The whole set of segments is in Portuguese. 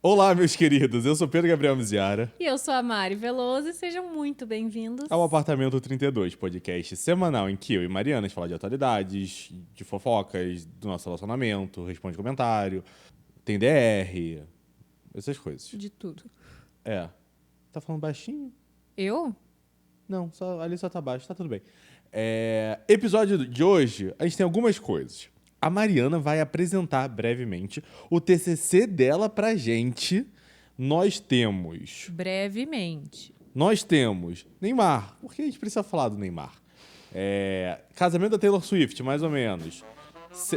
Olá, meus queridos, eu sou Pedro Gabriel Miziara. E eu sou a Mari Veloso e sejam muito bem-vindos Ao Apartamento 32, podcast semanal em que eu e Mariana falam de atualidades, de fofocas, do nosso relacionamento, responde comentário, tem DR, essas coisas. de tudo. É. Tá falando baixinho? Eu? Não, ali só tá baixo, tá tudo bem. Episódio de hoje, a gente tem algumas coisas. A Mariana vai apresentar brevemente o TCC dela pra gente. Nós temos Brevemente. Neymar. Por que a gente precisa falar do Neymar? Casamento da Taylor Swift, mais ou menos.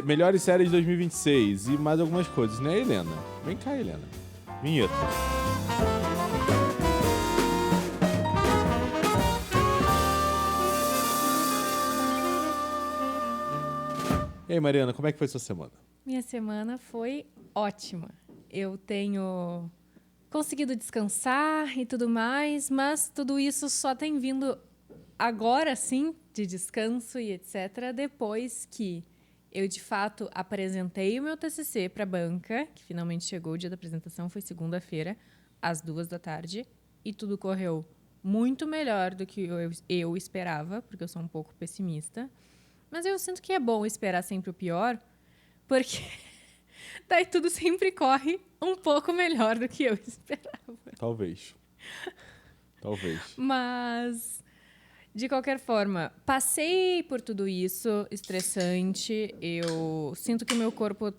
Melhores séries de 2026 e mais algumas coisas, né, Helena? Vem cá, Helena. Vinheta. E aí, Mariana, como é que foi sua semana? Minha semana foi ótima. Eu tenho conseguido descansar e tudo mais, mas tudo isso só tem vindo agora sim, de descanso e etc., depois que eu, de fato, apresentei o meu TCC para a banca, que finalmente chegou, o dia da apresentação foi segunda-feira, às 14h, e tudo correu muito melhor do que eu esperava, porque eu sou um pouco pessimista. Mas eu sinto que é bom esperar sempre o pior, porque daí tudo sempre corre um pouco melhor do que eu esperava. Talvez. Mas, de qualquer forma, passei por tudo isso, estressante. Eu sinto que o meu corpo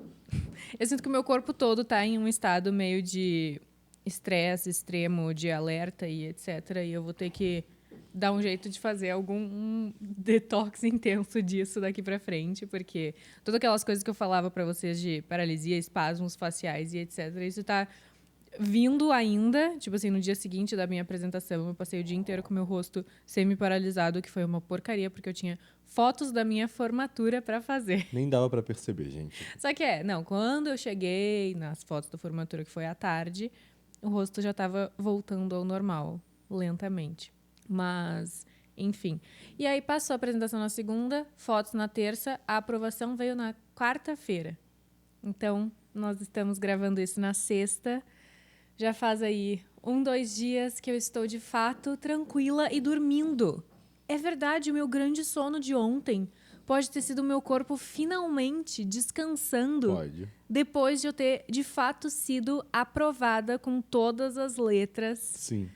todo está em um estado meio de estresse extremo, de alerta e etc. E eu vou ter que dar um jeito de fazer algum detox intenso disso daqui pra frente, porque todas aquelas coisas que eu falava pra vocês de paralisia, espasmos faciais e etc, isso tá vindo ainda, tipo assim, no dia seguinte da minha apresentação, eu passei o dia inteiro com meu rosto semi-paralisado, que foi uma porcaria, porque eu tinha fotos da minha formatura pra fazer. Nem dava pra perceber, gente. Só que quando eu cheguei nas fotos da formatura, que foi à tarde, o rosto já tava voltando ao normal, lentamente. Mas, enfim. E aí passou a apresentação na segunda, fotos na terça, a aprovação veio na quarta-feira. Então, nós estamos gravando isso na sexta. Já faz aí 2 dias que eu estou, de fato, tranquila e dormindo. É verdade, o meu grande sono de ontem pode ter sido o meu corpo finalmente descansando. Pode. Depois de eu ter, de fato, sido aprovada com todas as letras. Sim.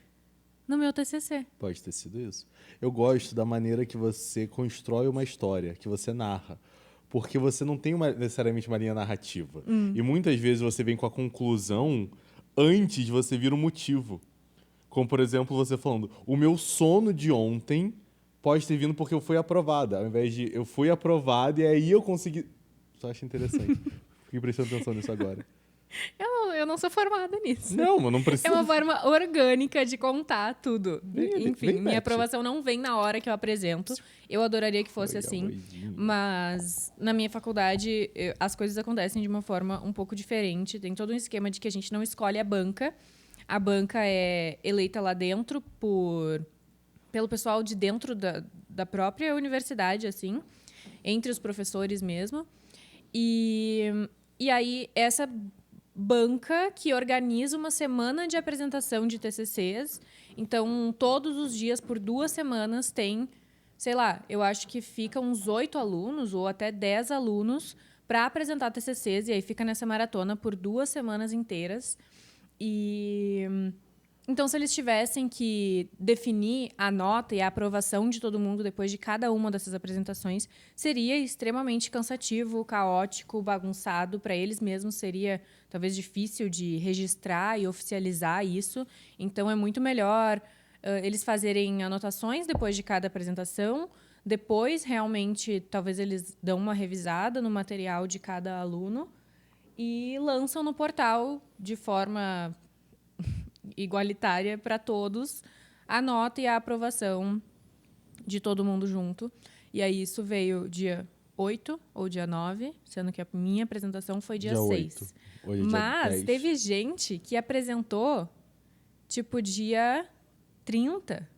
No meu TCC. Pode ter sido isso. Eu gosto da maneira que você constrói uma história, que você narra. Porque você não tem necessariamente uma linha narrativa. E muitas vezes você vem com a conclusão antes de você vir o motivo. Como, por exemplo, você falando, o meu sono de ontem pode ter vindo porque eu fui aprovada. Ao invés de eu fui aprovada e aí eu consegui... Só acho interessante. Fiquei prestando atenção nisso agora. Eu não sou formada nisso. Não, mas não precisa... É uma forma orgânica de contar tudo. Enfim, vem, minha aprovação não vem na hora que eu apresento. Eu adoraria que fosse Olha, assim. vozinha. Mas na minha faculdade, as coisas acontecem de uma forma um pouco diferente. Tem todo um esquema de que a gente não escolhe a banca. A banca é eleita lá dentro pelo pessoal de dentro da própria universidade, assim. Entre os professores mesmo. E aí, essa banca que organiza uma semana de apresentação de TCCs. Então, todos os dias, por 2 semanas, tem, sei lá, eu acho que fica uns 8 alunos ou até 10 alunos para apresentar TCCs. E aí fica nessa maratona por 2 semanas inteiras. Então, se eles tivessem que definir a nota e a aprovação de todo mundo depois de cada uma dessas apresentações, seria extremamente cansativo, caótico, bagunçado. Para eles mesmos seria talvez difícil de registrar e oficializar isso. Então, é muito melhor eles fazerem anotações depois de cada apresentação. Depois, realmente, talvez eles dão uma revisada no material de cada aluno e lançam no portal de forma igualitária para todos, a nota e a aprovação de todo mundo junto. E aí isso veio dia 8 ou dia 9, sendo que a minha apresentação foi dia 6. Hoje é dia Mas 10. teve gente que apresentou tipo dia 30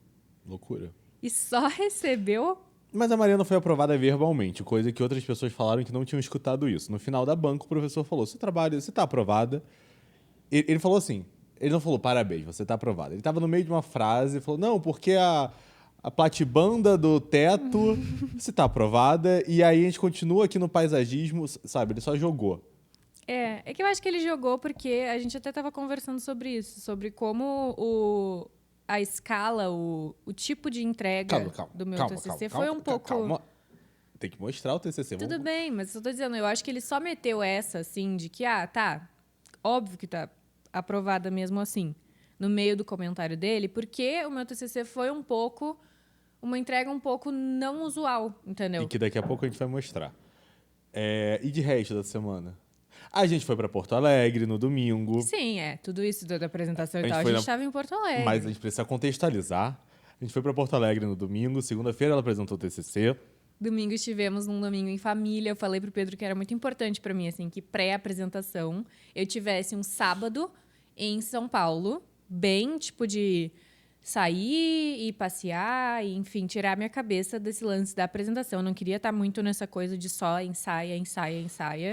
Loucura. e só recebeu... Mas a Mariana foi aprovada verbalmente, coisa que outras pessoas falaram que não tinham escutado isso. No final da banca, o professor falou, você está aprovada Ele falou assim, ele não falou parabéns, você tá aprovado. Ele tava no meio de uma frase e falou, não, porque a platibanda do teto, você tá aprovada, e aí a gente continua aqui no paisagismo, sabe? Ele só jogou. É que eu acho que ele jogou porque a gente até tava conversando sobre isso, sobre como a escala, o tipo de entrega do meu TCC foi um pouco... Calma. Tem que mostrar o TCC. Tudo bem, mas eu tô dizendo, eu acho que ele só meteu essa, assim, de que, tá, óbvio que tá aprovada mesmo assim, no meio do comentário dele, porque o meu TCC foi um pouco, uma entrega um pouco não usual, entendeu? E que daqui a pouco a gente vai mostrar. E de resto da semana? A gente foi pra Porto Alegre no domingo. Sim, tudo isso da apresentação e tal, a gente estava em Porto Alegre. Mas a gente precisa contextualizar. A gente foi pra Porto Alegre no domingo, segunda-feira ela apresentou o TCC. Domingo estivemos num domingo em família. Eu falei pro Pedro que era muito importante pra mim, assim, que pré-apresentação eu tivesse um sábado em São Paulo, bem, tipo, de sair e passear, e, enfim, tirar minha cabeça desse lance da apresentação. Eu não queria estar muito nessa coisa de só ensaia.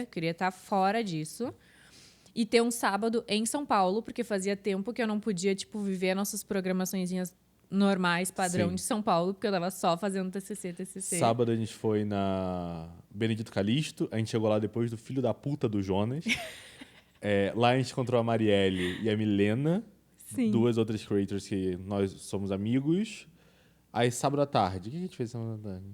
Eu queria estar fora disso. E ter um sábado em São Paulo, porque fazia tempo que eu não podia, tipo, viver nossas programaçõezinhas normais, padrão Sim. de São Paulo, porque eu tava só fazendo TCC. Sábado a gente foi na Benedito Calixto. A gente chegou lá depois do filho da puta do Jonas. Lá a gente encontrou a Marielle e a Milena. Sim. Duas outras creators que nós somos amigos. Aí sábado à tarde. O que a gente fez sábado à tarde?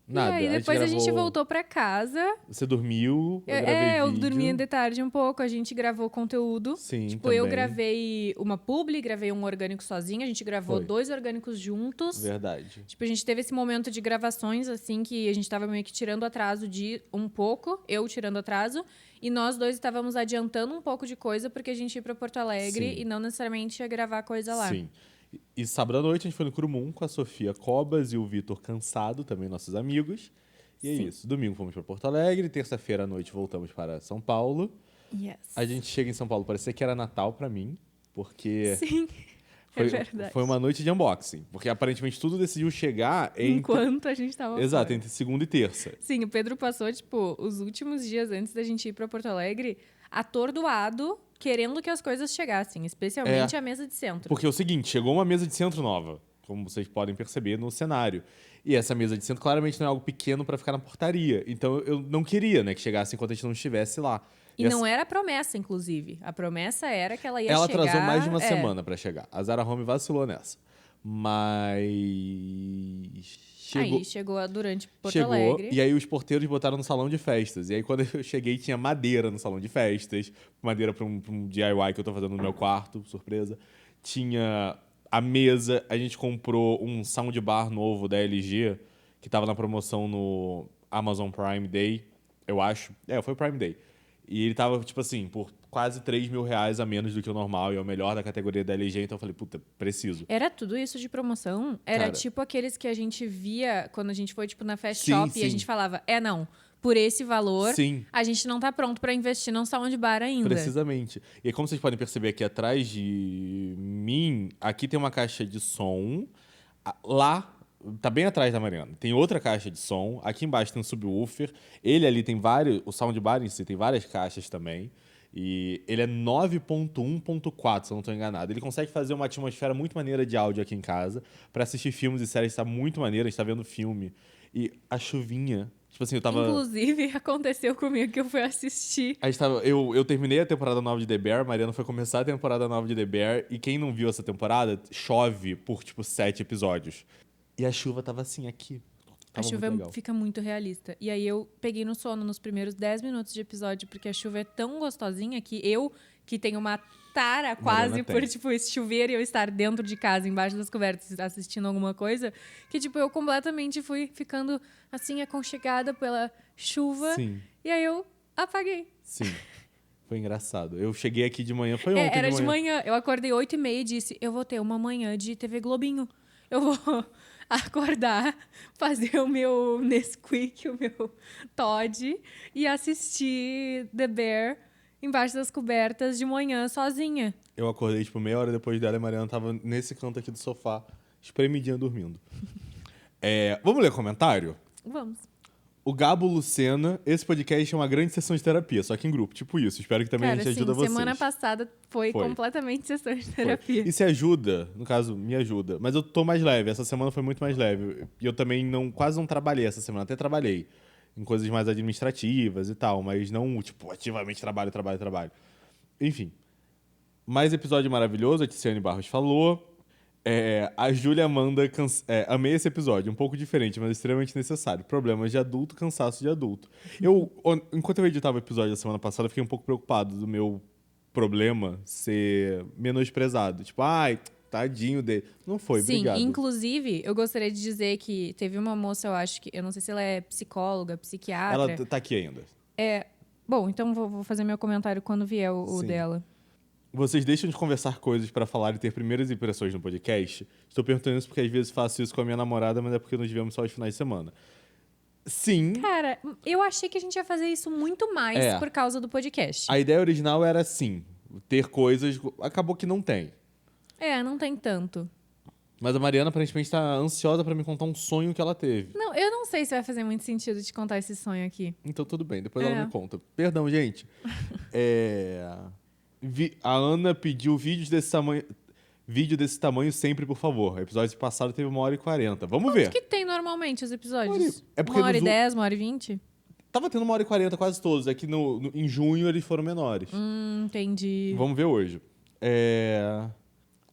Nada. E aí depois a gente voltou pra casa. Você dormiu, eu gravei eu vídeo. dormi de tarde um pouco, a gente gravou conteúdo. Sim, tipo, também. eu gravei uma publi, gravei um orgânico sozinha, a gente gravou Foi. 2 orgânicos juntos. Verdade. Tipo, a gente teve esse momento de gravações, assim, que a gente tava meio que tirando atraso de um pouco, eu tirando atraso, e nós dois estávamos adiantando um pouco de coisa porque a gente ia pra Porto Alegre Sim. e não necessariamente ia gravar coisa lá. Sim. E sábado à noite a gente foi no Curumum com a Sofia Cobas e o Vitor Cansado, também nossos amigos. E é Sim. isso. Domingo fomos para Porto Alegre, terça-feira à noite voltamos para São Paulo. Yes. A gente chega em São Paulo, parecia que era Natal para mim, porque Sim, é verdade. foi uma noite de unboxing. Porque aparentemente tudo decidiu chegar enquanto a gente tava Exato, fora. entre segunda e terça. Sim, o Pedro passou, tipo, os últimos dias antes da gente ir pra Porto Alegre, atordoado, querendo que as coisas chegassem, especialmente a mesa de centro. Porque é o seguinte, chegou uma mesa de centro nova, como vocês podem perceber no cenário. E essa mesa de centro claramente não é algo pequeno para ficar na portaria. Então eu não queria, né, que chegasse enquanto a gente não estivesse lá. E não era promessa, inclusive. A promessa era que ela ia chegar... Ela atrasou mais de uma semana para chegar. A Zara Home vacilou nessa. Mas... chegou durante Porto Alegre. E aí os porteiros botaram no salão de festas. E aí quando eu cheguei tinha madeira no salão de festas. Madeira para um DIY que eu tô fazendo no meu quarto, surpresa. Tinha a mesa, a gente comprou um soundbar novo da LG, que tava na promoção no Amazon Prime Day, eu acho. Foi o Prime Day. E ele tava, tipo assim, por quase R$3.000 a menos do que o normal. E é o melhor da categoria da LG, então eu falei, puta, preciso. Era tudo isso de promoção? Era tipo aqueles que a gente via quando a gente foi, tipo, na Fast Shop e a gente falava, não, por esse valor, a gente não tá pronto pra investir num soundbar ainda. Precisamente. E aí, como vocês podem perceber aqui atrás de mim, aqui tem uma caixa de som. Lá, tá bem atrás da Mariana, tem outra caixa de som. Aqui embaixo tem um subwoofer. Ele ali tem vários... O soundbar em si tem várias caixas também. E ele é 9.1.4, se eu não estou enganado. Ele consegue fazer uma atmosfera muito maneira de áudio aqui em casa. Para assistir filmes e séries está muito maneiro. A gente tá vendo filme. E a chuvinha... Tipo assim, eu tava... Inclusive, aconteceu comigo que eu fui assistir. Eu terminei a temporada nova de The Bear, a Mariana foi começar a temporada nova de The Bear, e quem não viu essa temporada, chove por, 7 episódios. E a chuva tava assim, aqui. A chuva fica muito realista. E aí eu peguei no sono nos primeiros 10 minutos de episódio, porque a chuva é tão gostosinha que eu, que tenho uma tara quase por, esse chuveiro e eu estar dentro de casa, embaixo das cobertas, assistindo alguma coisa, que, eu completamente fui ficando, assim, aconchegada pela chuva. Sim. E aí eu apaguei. Sim. Foi engraçado. Eu cheguei aqui de manhã, foi ontem era de manhã. Eu acordei 8h30 e disse, eu vou ter uma manhã de TV Globinho. Eu vou acordar, fazer o meu Nesquik, o meu Todd e assistir The Bear embaixo das cobertas de manhã, sozinha. Eu acordei, meia hora depois dela e a Mariana tava nesse canto aqui do sofá, espremidinha, dormindo. Vamos ler comentário? Vamos. O Gabo Lucena, esse podcast é uma grande sessão de terapia, só que em grupo, tipo isso. Espero que também a Cara, gente ajuda sim, vocês. semana passada foi completamente sessão de terapia. E se ajuda, no caso, me ajuda. Mas eu tô mais leve, essa semana foi muito mais leve. E eu também quase não trabalhei essa semana, até trabalhei em coisas mais administrativas e tal, mas não, tipo, ativamente trabalho. Enfim, mais episódio maravilhoso, a Tiziane Barros falou. A Júlia manda... amei esse episódio, um pouco diferente, mas extremamente necessário. Problemas de adulto, cansaço de adulto. Enquanto eu editava o episódio da semana passada, eu fiquei um pouco preocupado do meu problema ser menosprezado. Tipo, ai, tadinho dele. Não foi, Sim, obrigado. inclusive, eu gostaria de dizer que teve uma moça, eu acho que... Eu não sei se ela é psicóloga, psiquiatra. Ela tá aqui ainda. Bom, então vou fazer meu comentário quando vier o dela. Vocês deixam de conversar coisas pra falar e ter primeiras impressões no podcast? Estou perguntando isso porque às vezes faço isso com a minha namorada, mas é porque nos vemos só aos finais de semana. Sim. Cara, eu achei que a gente ia fazer isso muito mais por causa do podcast. A ideia original era, sim, ter coisas... Acabou que não tem. Não tem tanto. Mas a Mariana aparentemente tá ansiosa pra me contar um sonho que ela teve. Não, eu não sei se vai fazer muito sentido te contar esse sonho aqui. Então tudo bem, depois ela me conta. Perdão, gente. A Ana pediu vídeo desse tamanho sempre, por favor. O episódio passado teve 1h40. Vamos ver. O que tem normalmente os episódios? É porque 1h10, 1h20? Tava tendo 1h40 quase todos. É que em junho eles foram menores. Entendi. Vamos ver hoje.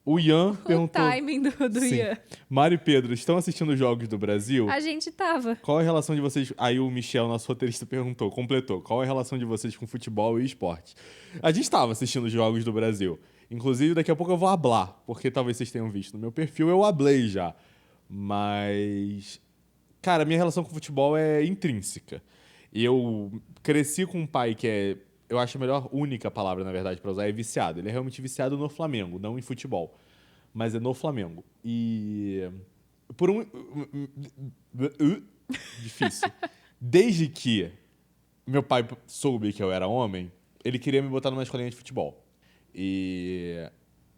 O Ian perguntou... O timing do Ian. Mário e Pedro, estão assistindo os Jogos do Brasil? A gente tava. Qual é a relação de vocês... Aí o Michel, nosso roteirista, completou. Qual é a relação de vocês com futebol e esporte? A gente estava assistindo os Jogos do Brasil. Inclusive, daqui a pouco eu vou hablar, porque talvez vocês tenham visto no meu perfil, eu hablei já. Mas... Cara, minha relação com futebol é intrínseca. Eu cresci com um pai que é... Eu acho a única palavra, na verdade, pra usar, é viciado. Ele é realmente viciado no Flamengo, não em futebol. Mas é no Flamengo. E... Por difícil. Desde que meu pai soube que eu era homem, ele queria me botar numa escolinha de futebol. E...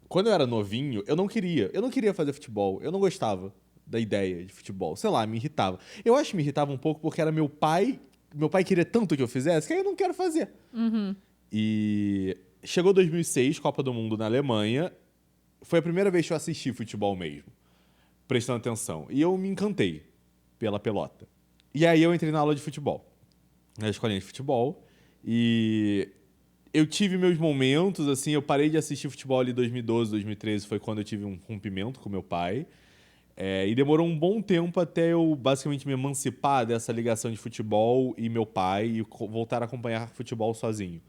Quando eu era novinho, eu não queria fazer futebol. Eu não gostava da ideia de futebol. Sei lá, me irritava. Eu acho que me irritava um pouco porque era meu pai... Meu pai queria tanto que eu fizesse que aí eu não quero fazer. E chegou 2006, Copa do Mundo na Alemanha. Foi a primeira vez que eu assisti futebol mesmo, prestando atenção. E eu me encantei pela pelota. E aí eu entrei na aula de futebol, na escolinha de futebol. E eu tive meus momentos, assim, eu parei de assistir futebol ali em 2012, 2013, foi quando eu tive um rompimento com meu pai. E demorou um bom tempo até eu basicamente me emancipar dessa ligação de futebol e meu pai e voltar a acompanhar futebol sozinho.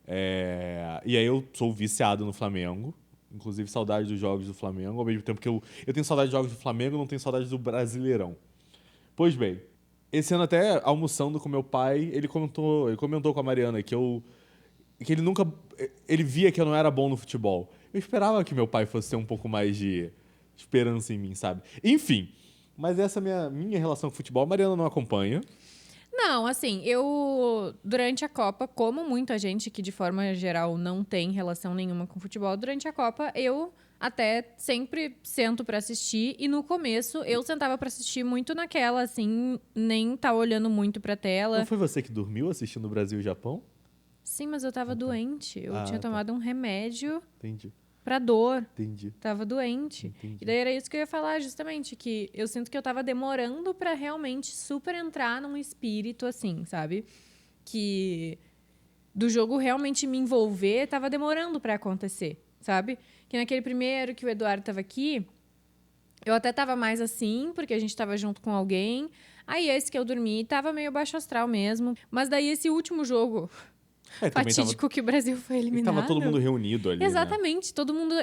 E aí eu sou viciado no Flamengo, inclusive saudade dos jogos do Flamengo, ao mesmo tempo que eu tenho saudade dos jogos do Flamengo, não tenho saudade do Brasileirão. Pois bem, esse ano até almoçando com meu pai, ele comentou com a Mariana que ele via que eu não era bom no futebol. Eu esperava que meu pai fosse ter um pouco mais de esperança em mim, sabe? Enfim, mas essa é a minha relação com futebol. A Mariana não acompanha. Não, assim, eu, durante a Copa, como muita gente que de forma geral não tem relação nenhuma com futebol, durante a Copa eu até sempre sento pra assistir e no começo eu sentava pra assistir muito naquela, assim, nem tá olhando muito pra tela. Não foi você que dormiu assistindo Brasil e Japão? Sim, mas eu tava doente. Eu tinha tomado um remédio. Entendi. Pra dor. Entendi. Tava doente. Entendi. E daí era isso que eu ia falar, justamente, que eu sinto que eu tava demorando pra realmente super entrar num espírito, assim, sabe? Que do jogo realmente me envolver, tava demorando pra acontecer, sabe? Que naquele primeiro que o Eduardo tava aqui, eu até tava mais assim, porque a gente tava junto com alguém. Aí esse que eu dormi, tava meio baixo astral mesmo. Mas daí esse último jogo... fatídico que o Brasil foi eliminado. Tava todo mundo reunido ali, exatamente, né? Todo mundo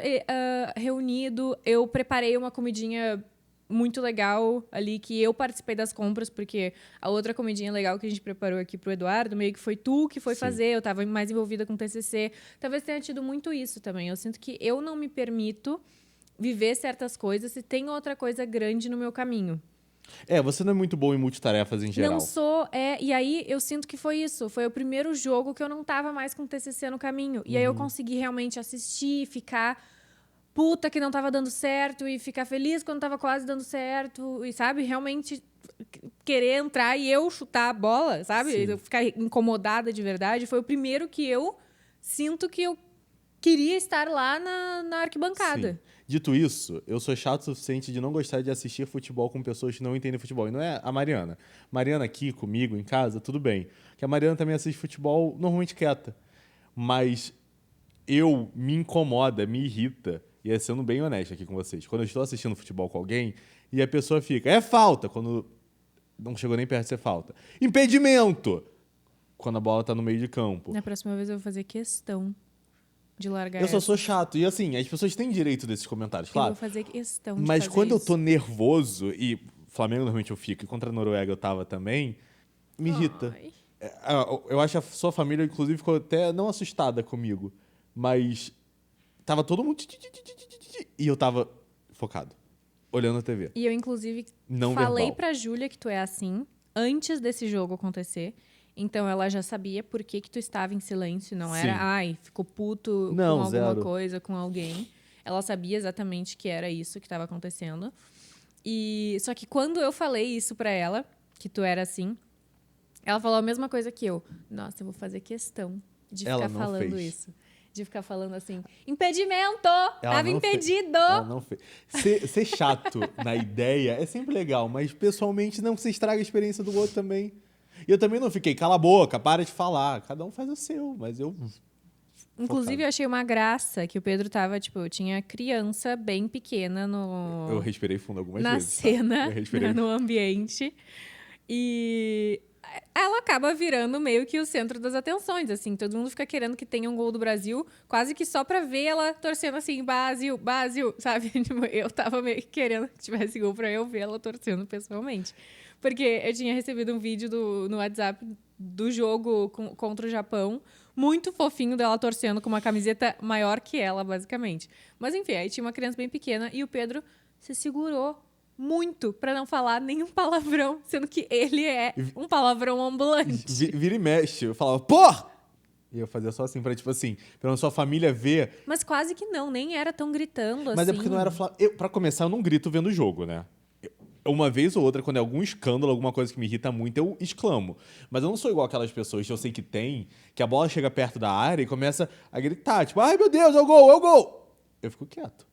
reunido. Eu preparei uma comidinha muito legal ali, que eu participei das compras, porque a outra comidinha legal que a gente preparou aqui pro Eduardo, meio que foi tu que foi fazer, eu tava mais envolvida com o TCC. Talvez tenha tido muito isso também. Eu sinto que eu não me permito viver certas coisas se tem outra coisa grande no meu caminho. Você não é muito bom em multitarefas em geral. Não sou, e aí eu sinto que foi isso. Foi o primeiro jogo que eu não tava mais com o TCC no caminho. E aí eu consegui realmente assistir, ficar puta que não tava dando certo e ficar feliz quando tava quase dando certo e, sabe, realmente querer entrar e eu chutar a bola, sabe? Sim. Eu ficar incomodada de verdade. Foi o primeiro que eu sinto que eu queria estar lá na arquibancada. Sim. Dito isso, eu sou chato o suficiente de não gostar de assistir futebol com pessoas que não entendem futebol. E não é a Mariana. Mariana aqui comigo em casa, tudo bem. Porque a Mariana também assiste futebol normalmente quieta. Mas me incomoda, me irrita, e é sendo bem honesto aqui com vocês, quando eu estou assistindo futebol com alguém e a pessoa fica, é falta, quando não chegou nem perto de ser falta. Impedimento! Quando a bola tá no meio de campo. Na próxima vez eu vou fazer questão de largar Eu só essa. sou chato. E assim, as pessoas têm direito desses comentários, Eu claro. vou fazer questão de Mas fazer quando eu isso. tô nervoso, e Flamengo normalmente eu fico, e contra a Noruega eu tava também, me irrita. Ai. Eu acho que a sua família, inclusive, ficou até não assustada comigo, mas tava todo mundo... E eu tava focado, olhando a TV. E eu, inclusive, Não falei verbal. pra Júlia que tu é assim, antes desse jogo acontecer. Então, ela já sabia por que tu estava em silêncio. Não era, Sim. ai, ficou puto Não, com alguma zero. coisa, com alguém. Ela sabia exatamente que era isso que estava acontecendo. E só que quando eu falei isso pra ela, que tu era assim, ela falou a mesma coisa que eu. Nossa, eu vou fazer questão de Ela ficar não falando fez. isso. De ficar falando assim, impedimento! Tava não fez. impedido! Ela não fez. Ser chato na ideia é sempre legal, mas pessoalmente não se estraga a experiência do outro também. E eu também não fiquei, cala a boca, para de falar. Cada um faz o seu, mas eu... Inclusive, focado. eu achei uma graça que o Pedro tava, tipo, tinha criança bem pequena Eu respirei fundo algumas na vezes. Tá? cena, Eu respirei. no ambiente. E ela acaba virando meio que o centro das atenções, assim. Todo mundo fica querendo que tenha um gol do Brasil, quase que só pra ver ela torcendo assim, Brasil, Brasil, sabe? Tipo, eu tava meio que querendo que tivesse gol pra eu ver ela torcendo pessoalmente. Porque eu tinha recebido um vídeo no WhatsApp do jogo contra o Japão, muito fofinho dela torcendo com uma camiseta maior que ela, basicamente. Mas enfim, aí tinha uma criança bem pequena e o Pedro se segurou muito pra não falar nenhum palavrão, sendo que ele é um palavrão ambulante. Vira e mexe. Eu falava, porra! E eu fazia só assim, pra tipo assim, pra sua família ver. Mas quase que não, nem era tão gritando assim. Mas é porque não era... Pra começar, eu não grito vendo o jogo, né? Uma vez ou outra, quando é algum escândalo, alguma coisa que me irrita muito, eu exclamo. Mas eu não sou igual aquelas pessoas que eu sei que tem, que a bola chega perto da área e começa a gritar, tipo, ai meu Deus, é o gol, é o gol! Eu fico quieto.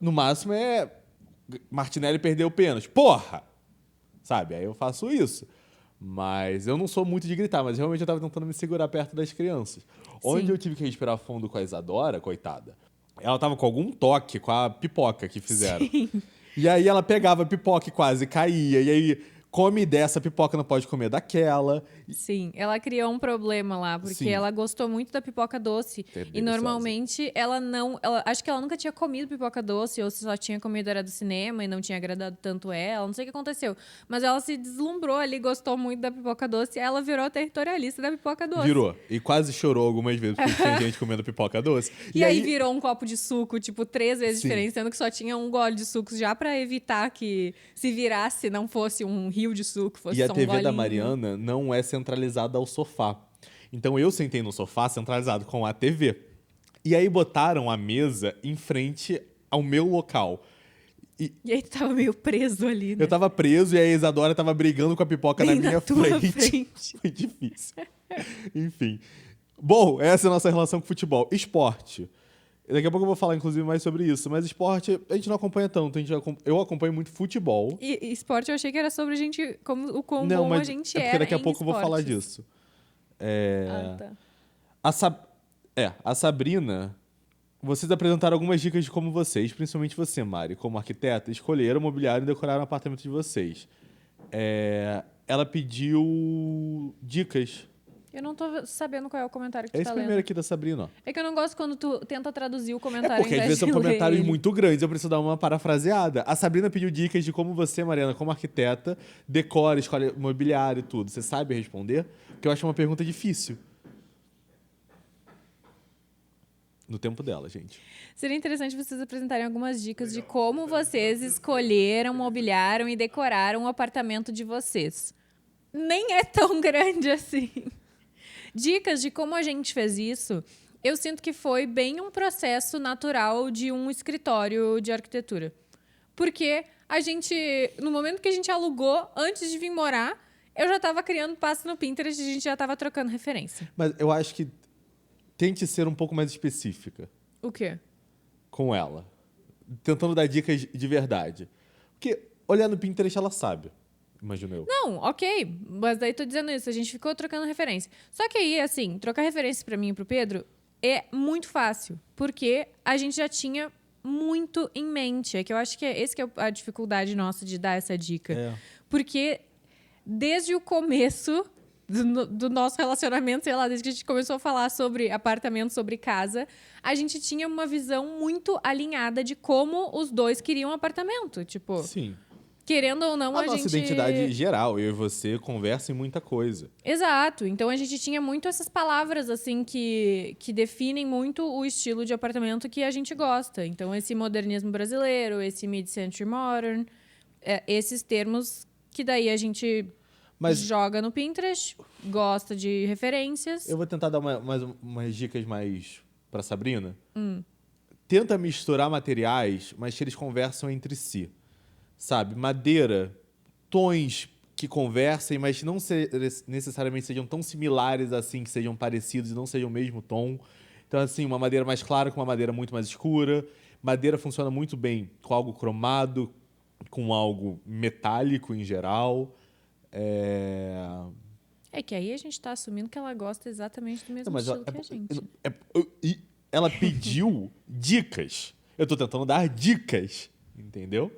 No máximo é Martinelli perdeu o pênalti. Porra! Sabe? Aí eu faço isso. Mas eu não sou muito de gritar, mas realmente eu tava tentando me segurar perto das crianças. Onde eu tive que respirar fundo com a Isadora, coitada, ela tava com algum toque com a pipoca que fizeram. Sim. E aí ela pegava a pipoca e quase caía. E aí, come dessa pipoca, não pode comer daquela. Sim, ela criou um problema lá, porque Sim. ela gostou muito da pipoca doce. É E deliciosa. normalmente ela não. Acho que ela nunca tinha comido pipoca doce, ou se só tinha comido era do cinema e não tinha agradado tanto ela. Não sei o que aconteceu. Mas ela se deslumbrou ali, gostou muito da pipoca doce. E ela virou territorialista da pipoca doce. Virou. E quase chorou algumas vezes, porque tinha gente comendo pipoca doce. E aí virou um copo de suco, tipo, 3 vezes Sim. diferente, sendo que só tinha um gole de suco já pra evitar que se virasse, não fosse um rio de suco, fosse E a só um TV da golinho. Mariana não é centralizada ao sofá. Então eu sentei no sofá centralizado com a TV. E aí botaram a mesa em frente ao meu local. E aí tu tava meio preso ali, né? Eu tava preso e a Isadora tava brigando com a pipoca Bem na minha na tua frente. frente. Foi difícil. Enfim. Bom, essa é a nossa relação com futebol. Esporte. Daqui a pouco eu vou falar, inclusive, mais sobre isso. Mas esporte, a gente não acompanha tanto. Eu acompanho muito futebol. E esporte eu achei que era sobre a gente, como o quão Não, bom mas a gente é porque daqui a em pouco eu vou falar esportes. disso. Ah, tá. A Sabrina... Vocês apresentaram algumas dicas de como vocês, principalmente você, Mari, como arquiteta, escolheram, mobiliaram e decoraram o apartamento de vocês. Ela pediu dicas. Eu não tô sabendo qual é o comentário que É tu esse tá primeiro lendo. aqui da Sabrina, ó. É que eu não gosto quando tu tenta traduzir o comentário É porque ao às invés vezes são de ler comentários ele. muito grandes, eu preciso dar uma parafraseada. A Sabrina pediu dicas de como você, Mariana, como arquiteta, decora, escolhe mobiliário e tudo. Você sabe responder? Porque eu acho uma pergunta difícil. No tempo dela, gente. Seria interessante vocês apresentarem algumas dicas de como vocês escolheram, mobiliaram e decoraram o apartamento de vocês. Nem é tão grande assim. Dicas de como a gente fez isso. Eu sinto que foi bem um processo natural de um escritório de arquitetura. Porque a gente, no momento que a gente alugou, antes de vir morar, eu já estava criando pasta no Pinterest e a gente já estava trocando referência. Mas eu acho que tente ser um pouco mais específica O quê? com ela. Tentando dar dicas de verdade. Porque olhar no Pinterest, ela sabe. Imagino eu. Não, ok. Mas daí tô dizendo isso, a gente ficou trocando referência. Só que aí, assim, trocar referência para mim e pro Pedro é muito fácil. Porque a gente já tinha muito em mente. É que eu acho que esse que é a dificuldade nossa de dar essa dica. É. Porque desde o começo do nosso relacionamento, sei lá, desde que a gente começou a falar sobre apartamento, sobre casa, a gente tinha uma visão muito alinhada de como os dois queriam apartamento. Tipo, Sim. querendo ou não, A a nossa gente... identidade geral, eu e você, conversa em muita coisa. Exato. Então, a gente tinha muito essas palavras, assim, que definem muito o estilo de apartamento que a gente gosta. Então, esse modernismo brasileiro, esse mid-century modern, esses termos que daí a gente joga no Pinterest, gosta de referências. Eu vou tentar dar umas dicas mais pra Sabrina. Tenta misturar materiais, mas que eles conversam entre si. Sabe? Madeira, tons que conversem, mas não necessariamente sejam tão similares assim, que sejam parecidos e não sejam o mesmo tom. Então, assim, uma madeira mais clara com uma madeira muito mais escura. Madeira funciona muito bem com algo cromado, com algo metálico em geral. É que aí a gente tá assumindo que ela gosta exatamente do mesmo estilo que a gente. E ela pediu dicas. Eu tô tentando dar dicas, entendeu?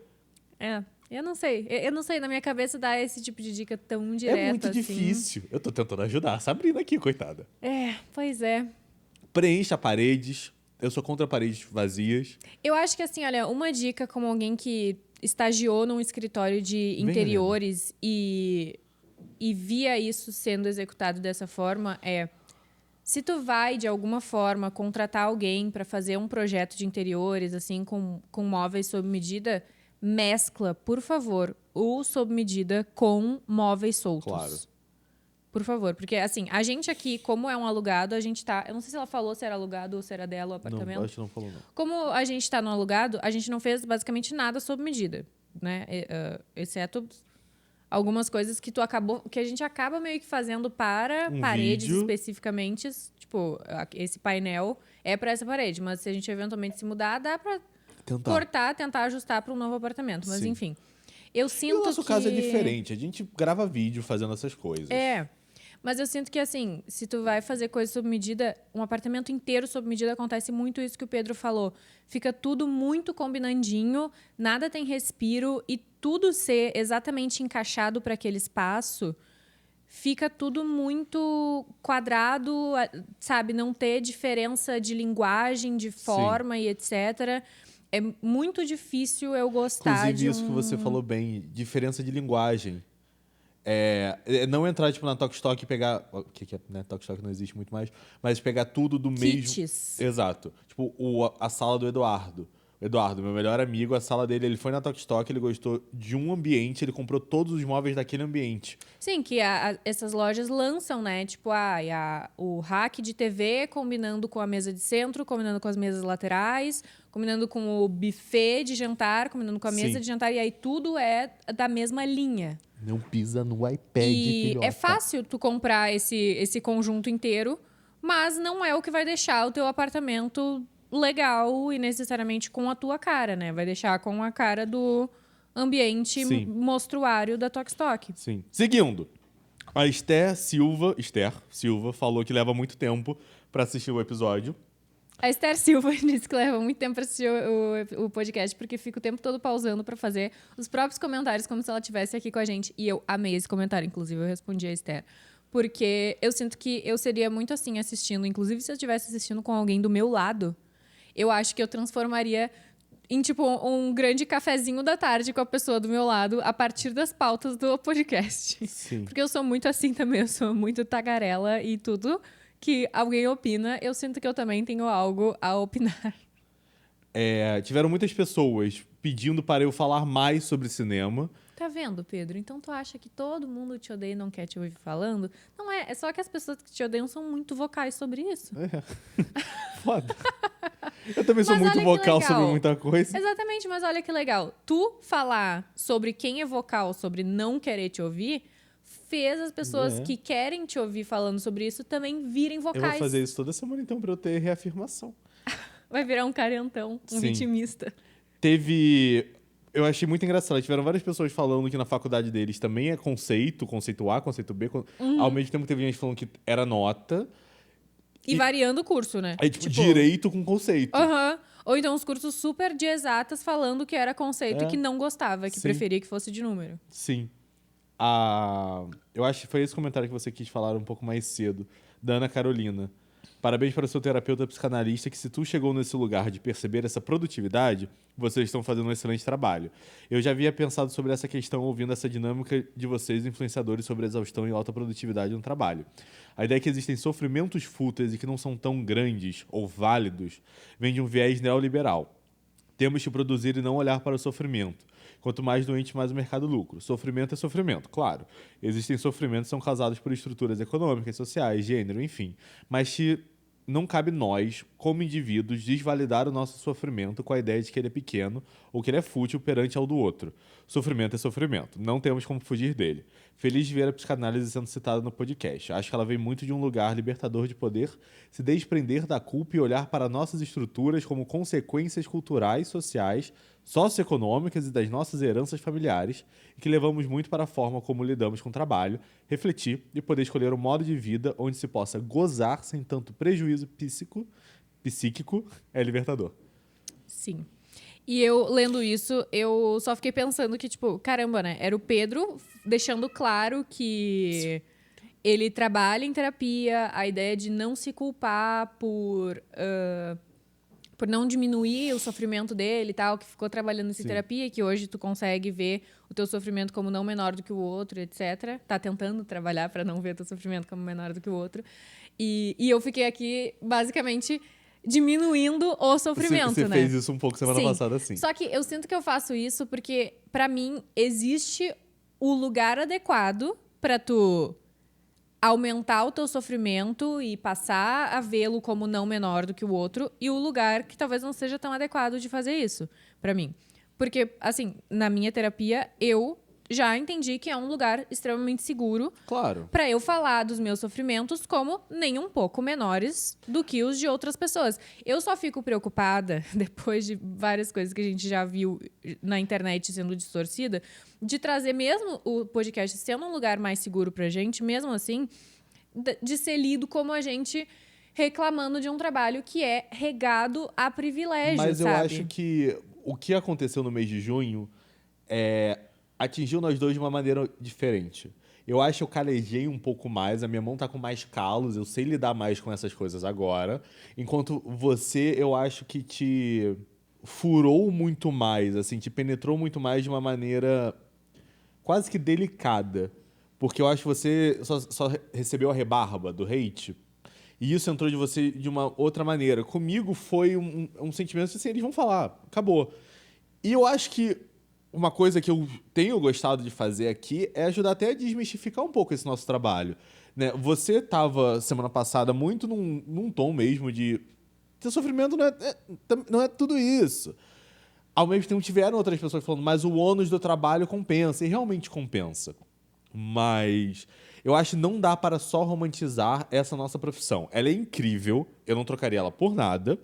Eu não sei. Eu não sei, na minha cabeça dar esse tipo de dica tão direta É muito assim. difícil. Eu tô tentando ajudar a Sabrina aqui, coitada. Pois é. Preencha paredes. Eu sou contra paredes vazias. Eu acho que, assim, olha, uma dica como alguém que estagiou num escritório de interiores e via isso sendo executado dessa forma é... Se tu vai, de alguma forma, contratar alguém para fazer um projeto de interiores, assim, com móveis sob medida, mescla, por favor, o sob medida com móveis soltos. Claro. Por favor, porque, assim, a gente aqui, como é um alugado, a gente tá... Eu não sei se ela falou se era alugado ou se era dela o apartamento. Não, acho que não falou, não. Como a gente tá no alugado, a gente não fez basicamente nada sob medida, né? Exceto algumas coisas que a gente acaba meio que fazendo para paredes vídeo. especificamente. Tipo, esse painel é para essa parede, mas se a gente eventualmente se mudar, dá para cortar, tentar ajustar para um novo apartamento. Mas, Sim. enfim, eu sinto E o nosso que... caso é diferente. A gente grava vídeo fazendo essas coisas. Mas eu sinto que, assim, se tu vai fazer coisa sob medida, um apartamento inteiro sob medida, acontece muito isso que o Pedro falou. Fica tudo muito combinandinho, nada tem respiro e tudo ser exatamente encaixado para aquele espaço, fica tudo muito quadrado, sabe? Não ter diferença de linguagem, de forma e etc. É muito difícil eu gostar Inclusive, isso que você falou bem, diferença de linguagem. Não entrar tipo, na Tokstok e pegar... O que é, né? Tokstok não existe muito mais. Mas pegar tudo do mesmo... Kits. Exato. Tipo, a sala do Eduardo. O Eduardo, meu melhor amigo, a sala dele, ele foi na Tokstok, ele gostou de um ambiente, ele comprou todos os móveis daquele ambiente. Sim, que essas lojas lançam, né? Tipo, o rack de TV combinando com a mesa de centro, combinando com as mesas laterais, combinando com o buffet de jantar, combinando com a mesa de jantar, e aí tudo é da mesma linha. Não pisa no iPad, E filhota. é fácil tu comprar esse conjunto inteiro, mas não é o que vai deixar o teu apartamento legal e necessariamente com a tua cara, né? Vai deixar com a cara do ambiente mostruário da Tokstok. Sim. Seguindo. A Esther Silva falou que leva muito tempo pra assistir o episódio. A Esther Silva disse que leva muito tempo para assistir o podcast, porque fica o tempo todo pausando para fazer os próprios comentários, como se ela estivesse aqui com a gente. E eu amei esse comentário, inclusive, eu respondi a Esther. Porque eu sinto que eu seria muito assim assistindo, inclusive se eu estivesse assistindo com alguém do meu lado, eu acho que eu transformaria em, tipo, um grande cafezinho da tarde com a pessoa do meu lado, a partir das pautas do podcast. Sim. Porque eu sou muito assim também, eu sou muito tagarela e tudo que alguém opina, eu sinto que eu também tenho algo a opinar. Tiveram muitas pessoas pedindo para eu falar mais sobre cinema. Tá vendo, Pedro? Então tu acha que todo mundo te odeia e não quer te ouvir falando? Não é. É só que as pessoas que te odeiam são muito vocais sobre isso. Foda. Eu também sou Mas muito olha que vocal sobre legal. muita coisa. Exatamente, mas olha que legal. Tu falar sobre quem é vocal, sobre não querer te ouvir, fez as pessoas que querem te ouvir falando sobre isso também virem Eu vocais. vou fazer isso toda semana, então, pra eu ter reafirmação. Vai virar um carentão, um Sim. vitimista. Eu achei muito engraçado. Tiveram várias pessoas falando que na faculdade deles também é conceito A, conceito B. Ao mesmo tempo que teve gente falando que era nota. E variando o curso, né? Aí, tipo, direito com conceito. Aham. Ou então os cursos super de exatas falando que era conceito e que não gostava, que Sim. preferia que fosse de número. Sim. Eu acho que foi esse comentário que você quis falar um pouco mais cedo, da Ana Carolina. Parabéns para o seu terapeuta psicanalista, que se tu chegou nesse lugar de perceber essa produtividade, vocês estão fazendo um excelente trabalho. Eu já havia pensado sobre essa questão ouvindo essa dinâmica de vocês, influenciadores, sobre exaustão e alta produtividade no trabalho. A ideia que existem sofrimentos fúteis e que não são tão grandes ou válidos vem de um viés neoliberal. Temos que produzir e não olhar para o sofrimento. Quanto mais doente, mais o mercado lucra. Sofrimento é sofrimento, claro. Existem sofrimentos que são causados por estruturas econômicas, sociais, gênero, enfim. Mas que não cabe nós, como indivíduos, desvalidar o nosso sofrimento com a ideia de que ele é pequeno ou que ele é fútil perante ao do outro. Sofrimento é sofrimento. Não temos como fugir dele. Feliz de ver a psicanálise sendo citada no podcast. Acho que ela vem muito de um lugar libertador de poder se desprender da culpa e olhar para nossas estruturas como consequências culturais, sociais, socioeconômicas e das nossas heranças familiares, e que levamos muito para a forma como lidamos com o trabalho, refletir e poder escolher um modo de vida onde se possa gozar sem tanto prejuízo psíquico é libertador. Sim. E eu, lendo isso, eu só fiquei pensando que, tipo, caramba, né? Era o Pedro deixando claro que ele trabalha em terapia, a ideia de não se culpar por não diminuir o sofrimento dele e tal, que ficou trabalhando em terapia, e que hoje tu consegue ver o teu sofrimento como não menor do que o outro, etc. Tá tentando trabalhar para não ver o teu sofrimento como menor do que o outro. E eu fiquei aqui, basicamente, diminuindo o sofrimento, Você né? fez isso um pouco semana passada, sim. Só que eu sinto que eu faço isso porque, pra mim, existe o lugar adequado pra tu aumentar o teu sofrimento e passar a vê-lo como não menor do que o outro, e o lugar que talvez não seja tão adequado de fazer isso, pra mim. Porque, assim, na minha terapia, eu já entendi que é um lugar extremamente seguro, claro, pra eu falar dos meus sofrimentos como nem um pouco menores do que os de outras pessoas. Eu só fico preocupada, depois de várias coisas que a gente já viu na internet sendo distorcida, de trazer mesmo o podcast sendo um lugar mais seguro pra gente, mesmo assim, de ser lido como a gente reclamando de um trabalho que é regado a privilégio, mas sabe? eu acho que o que aconteceu no mês de junho atingiu nós dois de uma maneira diferente. Eu acho que eu calejei um pouco mais, a minha mão tá com mais calos, eu sei lidar mais com essas coisas agora. Enquanto você, eu acho que te furou muito mais, assim, te penetrou muito mais de uma maneira quase que delicada. Porque eu acho que você só recebeu a rebarba do hate. E isso entrou de você de uma outra maneira. Comigo foi um sentimento assim, eles vão falar, acabou. E eu acho que uma coisa que eu tenho gostado de fazer aqui é ajudar até a desmistificar um pouco esse nosso trabalho. Né? Você estava, semana passada, muito num tom mesmo de... Seu sofrimento não é tudo isso. Ao mesmo tempo, tiveram outras pessoas falando, mas o ônus do trabalho compensa. E realmente compensa. Mas eu acho que não dá para só romantizar essa nossa profissão. Ela é incrível, eu não trocaria ela por nada.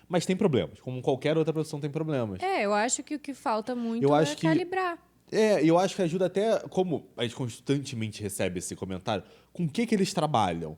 Mas tem problemas, como qualquer outra profissão tem problemas. Eu acho que o que falta muito Eu acho que calibrar. Eu acho que ajuda até, como a gente constantemente recebe esse comentário, com o que eles trabalham?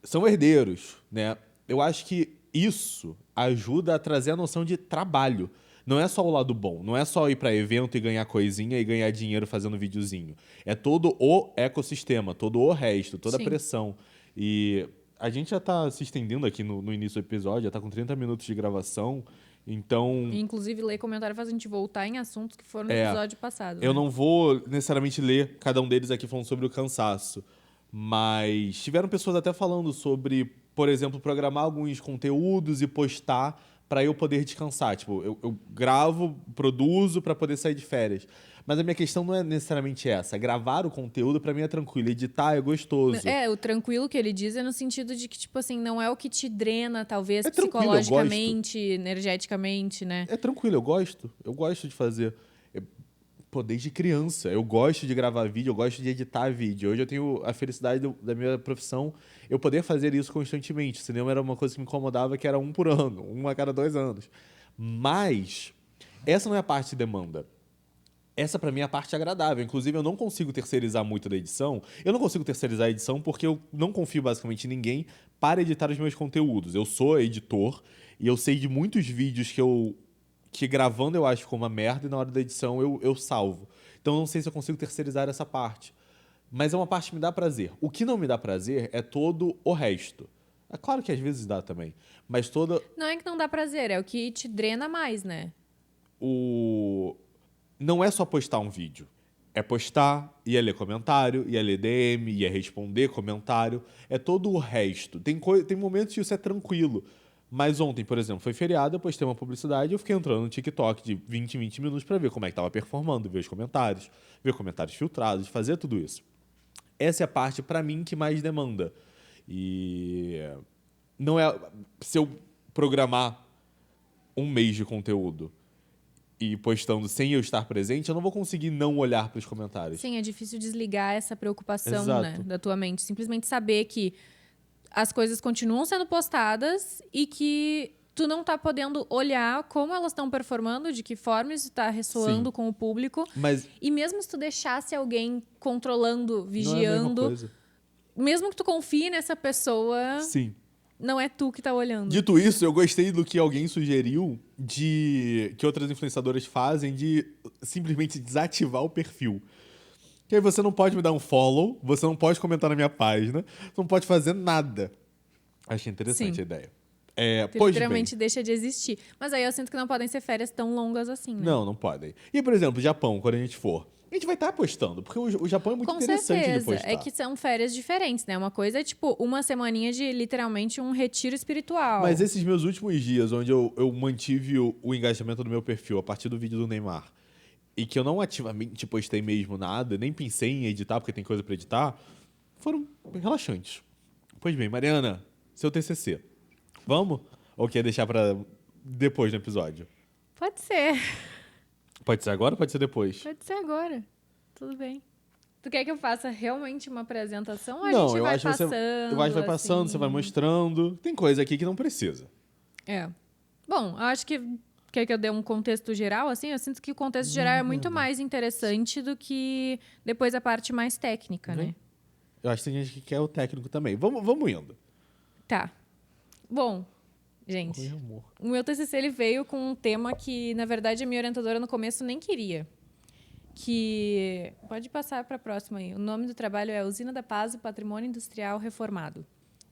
São herdeiros, né? Eu acho que isso ajuda a trazer a noção de trabalho. Não é só o lado bom, não é só ir para evento e ganhar coisinha e ganhar dinheiro fazendo videozinho. É todo o ecossistema, todo o resto, toda a pressão. E a gente já tá se estendendo aqui no início do episódio, já tá com 30 minutos de gravação, então... Inclusive, ler comentário faz a gente voltar em assuntos que foram no episódio passado. Eu né? não vou necessariamente ler cada um deles aqui falando sobre o cansaço, mas tiveram pessoas até falando sobre, por exemplo, programar alguns conteúdos e postar para eu poder descansar. Tipo, eu gravo, produzo para poder sair de férias. Mas a minha questão não é necessariamente essa. Gravar o conteúdo, para mim, é tranquilo. Editar é gostoso. O tranquilo que ele diz é no sentido de que, tipo assim, não é o que te drena, talvez, É tranquilo, eu psicologicamente, energeticamente, né? É tranquilo, eu gosto. Eu gosto de fazer. Pô, desde criança. Eu gosto de gravar vídeo, eu gosto de editar vídeo. Hoje eu tenho a felicidade da minha profissão eu poder fazer isso constantemente. O cinema era uma coisa que me incomodava, que era um por ano, um a cada 2 anos. Mas essa não é a parte de demanda. Essa, pra mim, é a parte agradável. Inclusive, eu não consigo terceirizar muito da edição. Eu não consigo terceirizar a edição porque eu não confio basicamente em ninguém para editar os meus conteúdos. Eu sou editor e eu sei de muitos vídeos que gravando eu acho que ficou uma merda e na hora da edição eu salvo. Então, eu não sei se eu consigo terceirizar essa parte. Mas é uma parte que me dá prazer. O que não me dá prazer é todo o resto. É claro que às vezes dá também. Mas toda Não é que não dá prazer, é o que te drena mais, né? o... Não é só postar um vídeo. É postar, ia ler comentário, ia ler DM, ia responder comentário. É todo o resto. Tem momentos que isso é tranquilo. Mas ontem, por exemplo, foi feriado, eu postei uma publicidade e eu fiquei entrando no TikTok de 20 em 20 minutos pra ver como é que tava performando, ver os comentários, ver comentários filtrados, fazer tudo isso. Essa é a parte, pra mim, que mais demanda. E não é... Se eu programar um mês de conteúdo e postando sem eu estar presente, eu não vou conseguir não olhar para os comentários. Sim, é difícil desligar essa preocupação, Exato. né, da tua mente. Simplesmente saber que as coisas continuam sendo postadas e que tu não tá podendo olhar como elas estão performando, de que forma isso tá ressoando Sim. com o público. Mas E mesmo se tu deixasse alguém controlando, não é a mesma vigiando, coisa. mesmo que tu confie nessa pessoa, Sim. não é tu que tá olhando. Dito isso, eu gostei do que alguém sugeriu de que outras influenciadoras fazem de simplesmente desativar o perfil. Que aí você não pode me dar um follow, você não pode comentar na minha página, você não pode fazer nada. Achei interessante Sim. a ideia. Tu Pois literalmente bem. deixa de existir. Mas aí eu sinto que não podem ser férias tão longas assim, né? Não podem. E, por exemplo, Japão, quando a gente for, a gente vai estar postando, porque o Japão é muito Com interessante de certeza. postar. É que são férias diferentes, né? Uma coisa é, tipo, uma semaninha de, literalmente, um retiro espiritual. Mas esses meus últimos dias, onde eu mantive o engajamento do meu perfil a partir do vídeo do Neymar, e que eu não ativamente postei mesmo nada, nem pensei em editar, porque tem coisa pra editar, foram relaxantes. Pois bem, Mariana, seu TCC. Vamos? Ou quer deixar pra depois do episódio? Pode ser. Pode ser agora ou pode ser depois? Pode ser agora. Tudo bem. Tu quer que eu faça realmente uma apresentação ou a Não, gente eu vai acho que passando? eu acho que vai passando, assim? você vai mostrando. Tem coisa aqui que não precisa. É. Bom, eu acho que quer que eu dê um contexto geral, assim? Eu sinto que o contexto geral é muito mais interessante do que depois a parte mais técnica, né? Eu acho que tem gente que quer o técnico também. Vamos indo. Tá. Bom, gente, Oi, amor. o meu TCC ele veio com um tema que, na verdade, a minha orientadora no começo nem queria. Que... Pode passar para a próxima aí. O nome do trabalho é Usina da Paz e Patrimônio Industrial Reformado.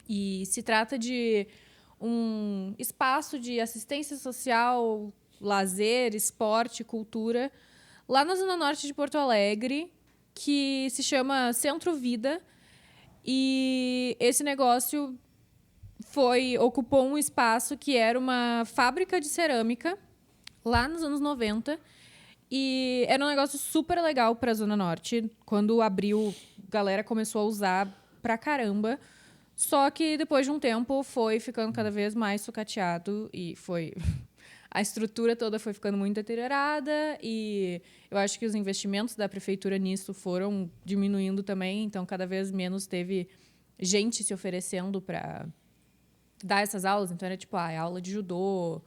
E se trata de um espaço de assistência social, lazer, esporte, cultura, lá na Zona Norte de Porto Alegre, que se chama Centro Vida. E esse negócio ocupou um espaço que era uma fábrica de cerâmica, lá nos anos 90. E era um negócio super legal para a Zona Norte. Quando abriu, a galera começou a usar pra caramba. Só que depois de um tempo foi ficando cada vez mais sucateado e foi... A estrutura toda foi ficando muito deteriorada e eu acho que os investimentos da prefeitura nisso foram diminuindo também. Então, cada vez menos teve gente se oferecendo para dar essas aulas. Então, era tipo, aula de judô,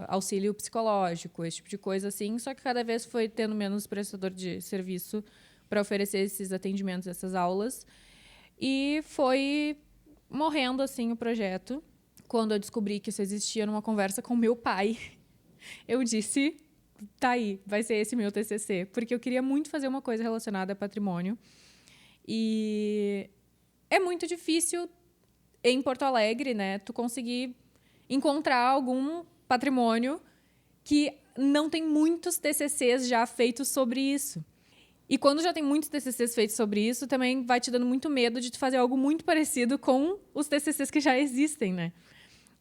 auxílio psicológico, esse tipo de coisa assim. Só que cada vez foi tendo menos prestador de serviço para oferecer esses atendimentos, essas aulas. E foi morrendo assim o projeto. Quando eu descobri que isso existia numa conversa com meu pai, eu disse, tá aí, vai ser esse meu TCC. Porque eu queria muito fazer uma coisa relacionada a patrimônio. E é muito difícil, em Porto Alegre, né, tu conseguir encontrar algum patrimônio que não tem muitos TCCs já feitos sobre isso. E quando já tem muitos TCCs feitos sobre isso, também vai te dando muito medo de tu fazer algo muito parecido com os TCCs que já existem, né?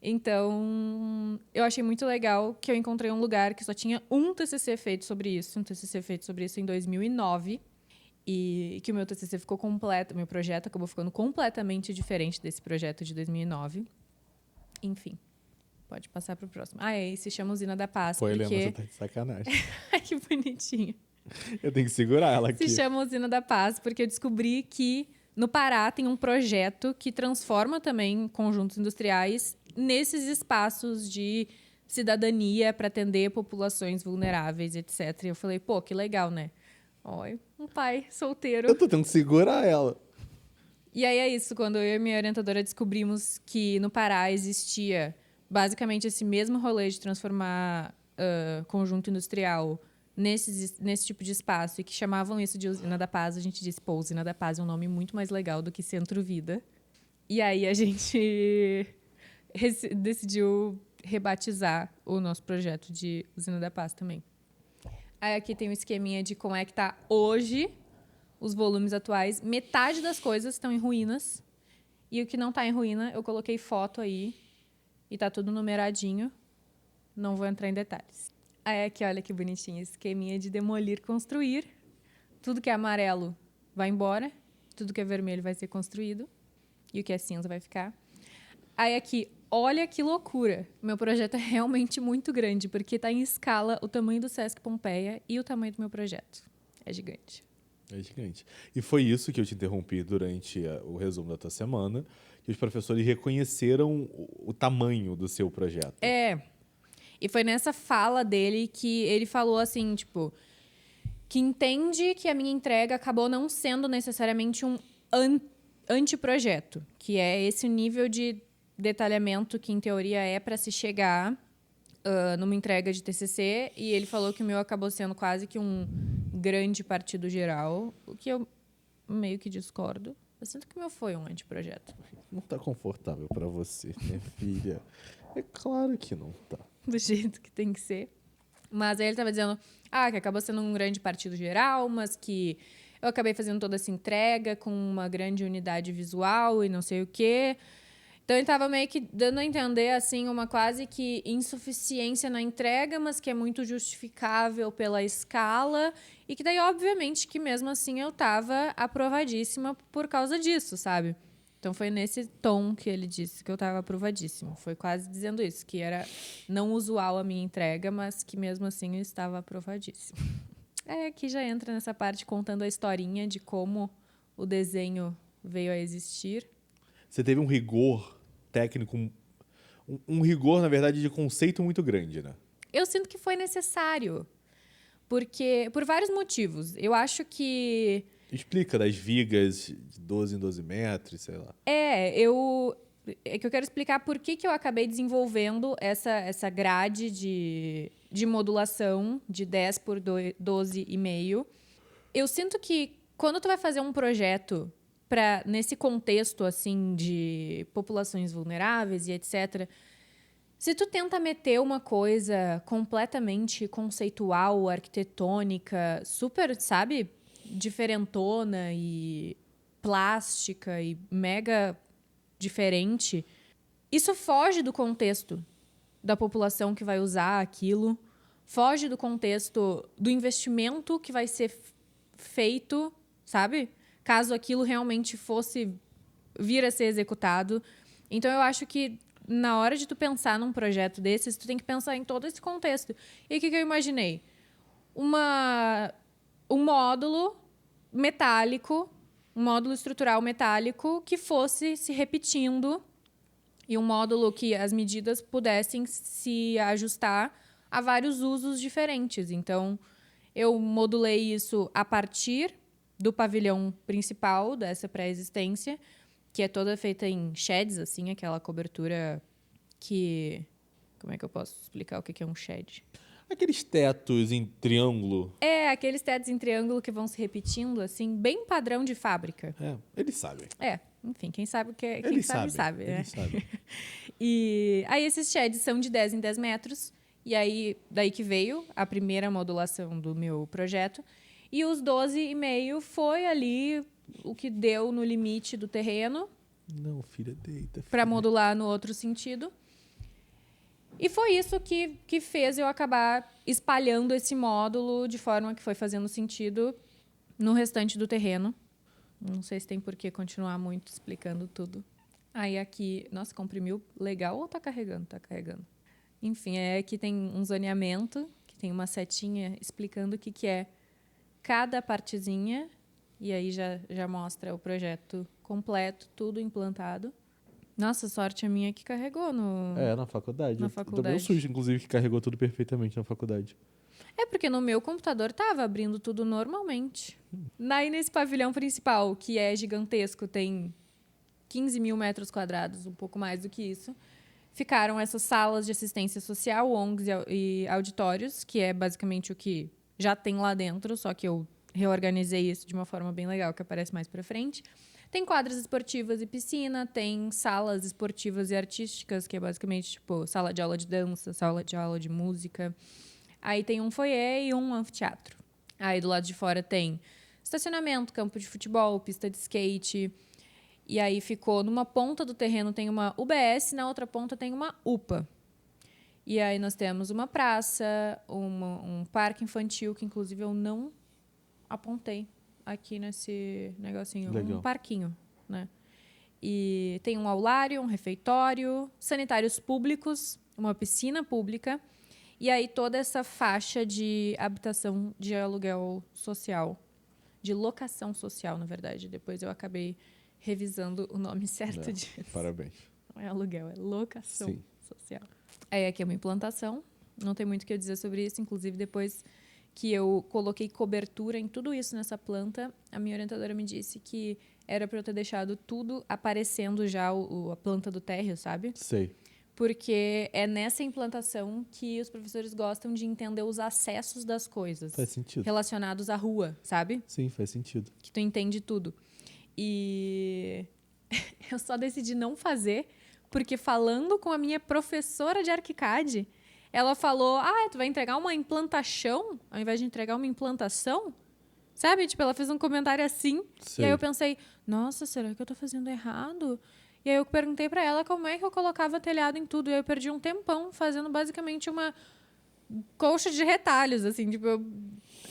Então, eu achei muito legal que eu encontrei um lugar que só tinha um TCC feito sobre isso. Um TCC feito sobre isso em 2009. E que o meu TCC ficou completo. Meu projeto acabou ficando completamente diferente desse projeto de 2009. Enfim, pode passar para o próximo. E se chama Usina da Paz. Pô, porque... Helena, você tá de sacanagem. Ai, que bonitinho. Eu tenho que segurar ela aqui. Se chama Usina da Paz porque eu descobri que no Pará tem um projeto que transforma também conjuntos industriais nesses espaços de cidadania para atender populações vulneráveis, etc. E eu falei, pô, que legal, né? Oi, um pai solteiro. Eu tô tendo que segurar ela. E aí é isso, quando eu e minha orientadora descobrimos que no Pará existia basicamente esse mesmo rolê de transformar conjunto industrial nesse tipo de espaço e que chamavam isso de Usina da Paz, a gente disse, pô, Usina da Paz é um nome muito mais legal do que Centro Vida. E aí a gente decidiu rebatizar o nosso projeto de Usina da Paz também. Aí aqui tem um esqueminha de como é que tá hoje os volumes atuais. Metade das coisas estão em ruínas. E o que não está em ruína, eu coloquei foto aí. E tá tudo numeradinho. Não vou entrar em detalhes. Aí aqui, olha que bonitinho. Esqueminha de demolir, construir. Tudo que é amarelo vai embora. Tudo que é vermelho vai ser construído. E o que é cinza vai ficar. Aí aqui, olha que loucura. Meu projeto é realmente muito grande, porque está em escala o tamanho do Sesc Pompeia e o tamanho do meu projeto. É gigante. É gigante. E foi isso que eu te interrompi durante o resumo da tua semana, que os professores reconheceram o tamanho do seu projeto. E foi nessa fala dele que ele falou assim, tipo, que entende que a minha entrega acabou não sendo necessariamente um anteprojeto, que é esse nível de detalhamento que, em teoria, é para se chegar numa entrega de TCC, e ele falou que o meu acabou sendo quase que um grande partido geral, o que eu meio que discordo. Eu sinto que o meu foi um anteprojeto. Não tá confortável para você, minha filha. É claro que não tá. Do jeito que tem que ser. Mas aí ele estava dizendo que acabou sendo um grande partido geral, mas que eu acabei fazendo toda essa entrega com uma grande unidade visual e não sei o quê. Então, ele estava meio que dando a entender, assim, uma quase que insuficiência na entrega, mas que é muito justificável pela escala. E que daí, obviamente, que mesmo assim eu estava aprovadíssima por causa disso, sabe? Então, foi nesse tom que ele disse que eu estava aprovadíssima. Foi quase dizendo isso, que era não usual a minha entrega, mas que mesmo assim eu estava aprovadíssima. Aqui já entra nessa parte contando a historinha de como o desenho veio a existir. Você teve um rigor técnico, um rigor, na verdade, de conceito muito grande, né? Eu sinto que foi necessário, porque por vários motivos. Eu acho que... Explica das vigas de 12 em 12 metros, sei lá. É que eu quero explicar por que eu acabei desenvolvendo essa grade de modulação de 10 por 12,5. Eu sinto que quando tu vai fazer um projeto nesse contexto assim de populações vulneráveis e etc., se tu tenta meter uma coisa completamente conceitual, arquitetônica, super, sabe, diferentona e plástica e mega diferente, isso foge do contexto da população que vai usar aquilo, foge do contexto do investimento que vai ser feito, sabe? Caso aquilo realmente fosse vir a ser executado. Então, eu acho que na hora de tu pensar num projeto desses, tu tem que pensar em todo esse contexto. E o que eu imaginei? Um módulo metálico, um módulo estrutural metálico que fosse se repetindo e um módulo que as medidas pudessem se ajustar a vários usos diferentes. Então, eu modulei isso a partir do pavilhão principal dessa pré-existência, que é toda feita em sheds, assim, aquela cobertura que... Como é que eu posso explicar o que é um shed? Aqueles tetos em triângulo. Aqueles tetos em triângulo que vão se repetindo, assim, bem padrão de fábrica. Eles sabem. Enfim, quem sabe, Eles sabe, né? Eles sabem. E aí esses sheds são de 10 em 10 metros, e aí daí que veio a primeira modulação do meu projeto. E os 12,5 foi ali o que deu no limite do terreno. Não, filha, deita. Para modular no outro sentido. E foi isso que fez eu acabar espalhando esse módulo de forma que foi fazendo sentido no restante do terreno. Não sei se tem por que continuar muito explicando tudo. Aí aqui... Nossa, comprimiu legal ou tá carregando? Tá carregando. Enfim, aqui tem um zoneamento, que tem uma setinha explicando o que é cada partezinha. E aí já mostra o projeto completo, tudo implantado. Nossa, sorte a minha que carregou Na faculdade. Na Eu faculdade. tomei um susto, inclusive, que carregou tudo perfeitamente na faculdade. É porque no meu computador tava abrindo tudo normalmente. Daí nesse pavilhão principal, que é gigantesco, tem 15 mil metros quadrados, um pouco mais do que isso, ficaram essas salas de assistência social, ONGs e auditórios, que é basicamente o que já tem lá dentro, só que eu reorganizei isso de uma forma bem legal, que aparece mais pra frente. Tem quadras esportivas e piscina, tem salas esportivas e artísticas, que é basicamente tipo sala de aula de dança, sala de aula de música. Aí tem um foyer e um anfiteatro. Aí do lado de fora tem estacionamento, campo de futebol, pista de skate. E aí ficou numa ponta do terreno tem uma UBS, na outra ponta tem uma UPA. E aí nós temos uma praça, um parque infantil, que inclusive eu não apontei aqui nesse negocinho. Legal. Um parquinho, né? E tem um aulário, um refeitório, sanitários públicos, uma piscina pública. E aí toda essa faixa de habitação de aluguel social. De locação social, na verdade. Depois eu acabei revisando o nome certo disso. Parabéns. Não é aluguel, é locação Sim. social. Aí aqui é uma implantação. Não tem muito o que eu dizer sobre isso. Inclusive, depois que eu coloquei cobertura em tudo isso nessa planta, a minha orientadora me disse que era para eu ter deixado tudo aparecendo já, a planta do térreo, sabe? Sei. Porque é nessa implantação que os professores gostam de entender os acessos das coisas. Faz sentido. Relacionados à rua, sabe? Sim, faz sentido. Que tu entende tudo. E eu só decidi não fazer, porque falando com a minha professora de ArchiCAD, ela falou, tu vai entregar uma implantação ao invés de entregar uma implantação? Sabe? Tipo, ela fez um comentário assim. Sei. E aí eu pensei, nossa, será que eu tô fazendo errado? E aí eu perguntei pra ela como é que eu colocava telhado em tudo. E aí eu perdi um tempão fazendo basicamente uma colcha de retalhos, assim. Tipo, eu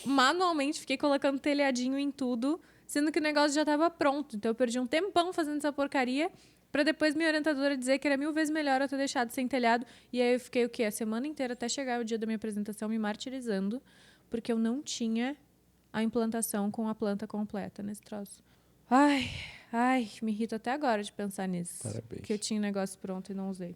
manualmente fiquei colocando telhadinho em tudo, sendo que o negócio já estava pronto. Então eu perdi um tempão fazendo essa porcaria pra depois minha orientadora dizer que era 1000 vezes melhor eu ter deixado sem telhado. E aí eu fiquei o quê? A semana inteira até chegar o dia da minha apresentação me martirizando, porque eu não tinha a implantação com a planta completa nesse troço. Ai, me irrito até agora de pensar nisso. Parabéns. Que eu tinha o negócio pronto e não usei.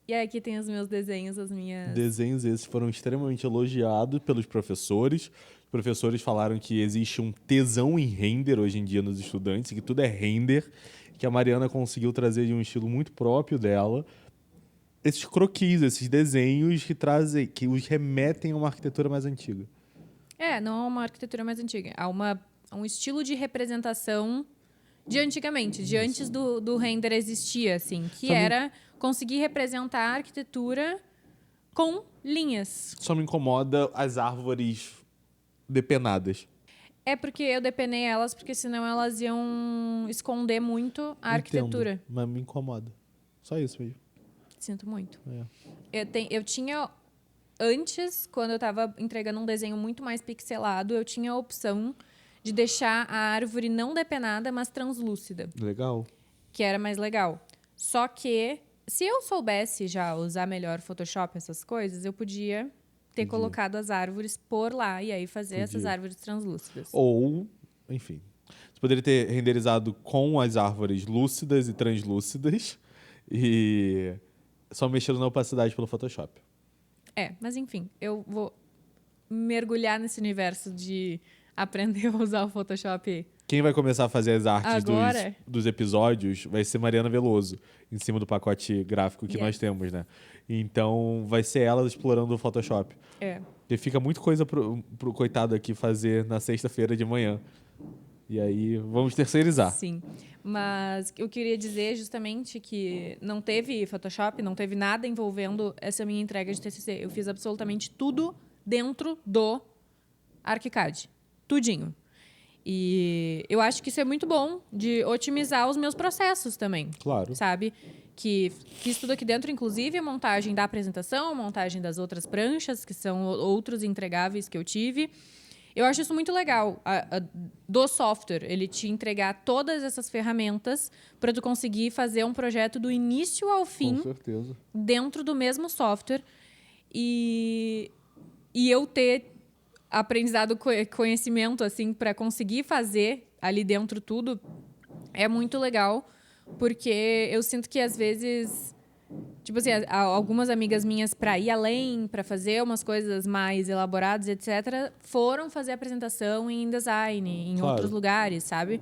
E aí aqui tem os meus desenhos, as minhas... Desenhos esses foram extremamente elogiados pelos professores. Os professores falaram que existe um tesão em render hoje em dia nos estudantes, que tudo é render, que a Mariana conseguiu trazer de um estilo muito próprio dela. Esses croquis, esses desenhos que os remetem a uma arquitetura mais antiga. Não é uma arquitetura mais antiga. Há um estilo de representação de antigamente, de antes do render existir, assim, que era conseguir representar a arquitetura com linhas. Só me incomoda as árvores depenadas. É porque eu depenei elas, porque senão elas iam esconder muito a arquitetura. Entendo, mas me incomoda. Só isso mesmo. Sinto muito. É. Eu tinha... Antes, quando eu estava entregando um desenho muito mais pixelado, eu tinha a opção de deixar a árvore não depenada, mas translúcida. Legal. Que era mais legal. Só que, se eu soubesse já usar melhor Photoshop, essas coisas, eu podia ter colocado as árvores por lá e aí fazer essas árvores translúcidas. Ou, enfim, você poderia ter renderizado com as árvores lúcidas e translúcidas e só mexendo na opacidade pelo Photoshop. Mas enfim, eu vou mergulhar nesse universo de aprender a usar o Photoshop. Quem vai começar a fazer as artes Agora? dos episódios vai ser Mariana Veloso, em cima do pacote gráfico que nós temos, né? Então, vai ser ela explorando o Photoshop. E fica muita coisa pro coitado aqui fazer na sexta-feira de manhã. E aí, vamos terceirizar. Sim, mas eu queria dizer justamente que não teve Photoshop, não teve nada envolvendo essa minha entrega de TCC. Eu fiz absolutamente tudo dentro do ArchiCAD. Tudinho. E eu acho que isso é muito bom de otimizar os meus processos também. Claro. Sabe? que fiz tudo aqui dentro, inclusive a montagem da apresentação, a montagem das outras pranchas, que são outros entregáveis que eu tive. Eu acho isso muito legal, do software, ele te entregar todas essas ferramentas para tu conseguir fazer um projeto do início ao fim, Com certeza. dentro do mesmo software. E eu ter aprendizado, conhecimento, assim, para conseguir fazer ali dentro tudo, é muito legal, porque eu sinto que, às vezes, tipo assim, algumas amigas minhas, para ir além, para fazer umas coisas mais elaboradas, etc., foram fazer apresentação em InDesign, em Claro. outros lugares, sabe?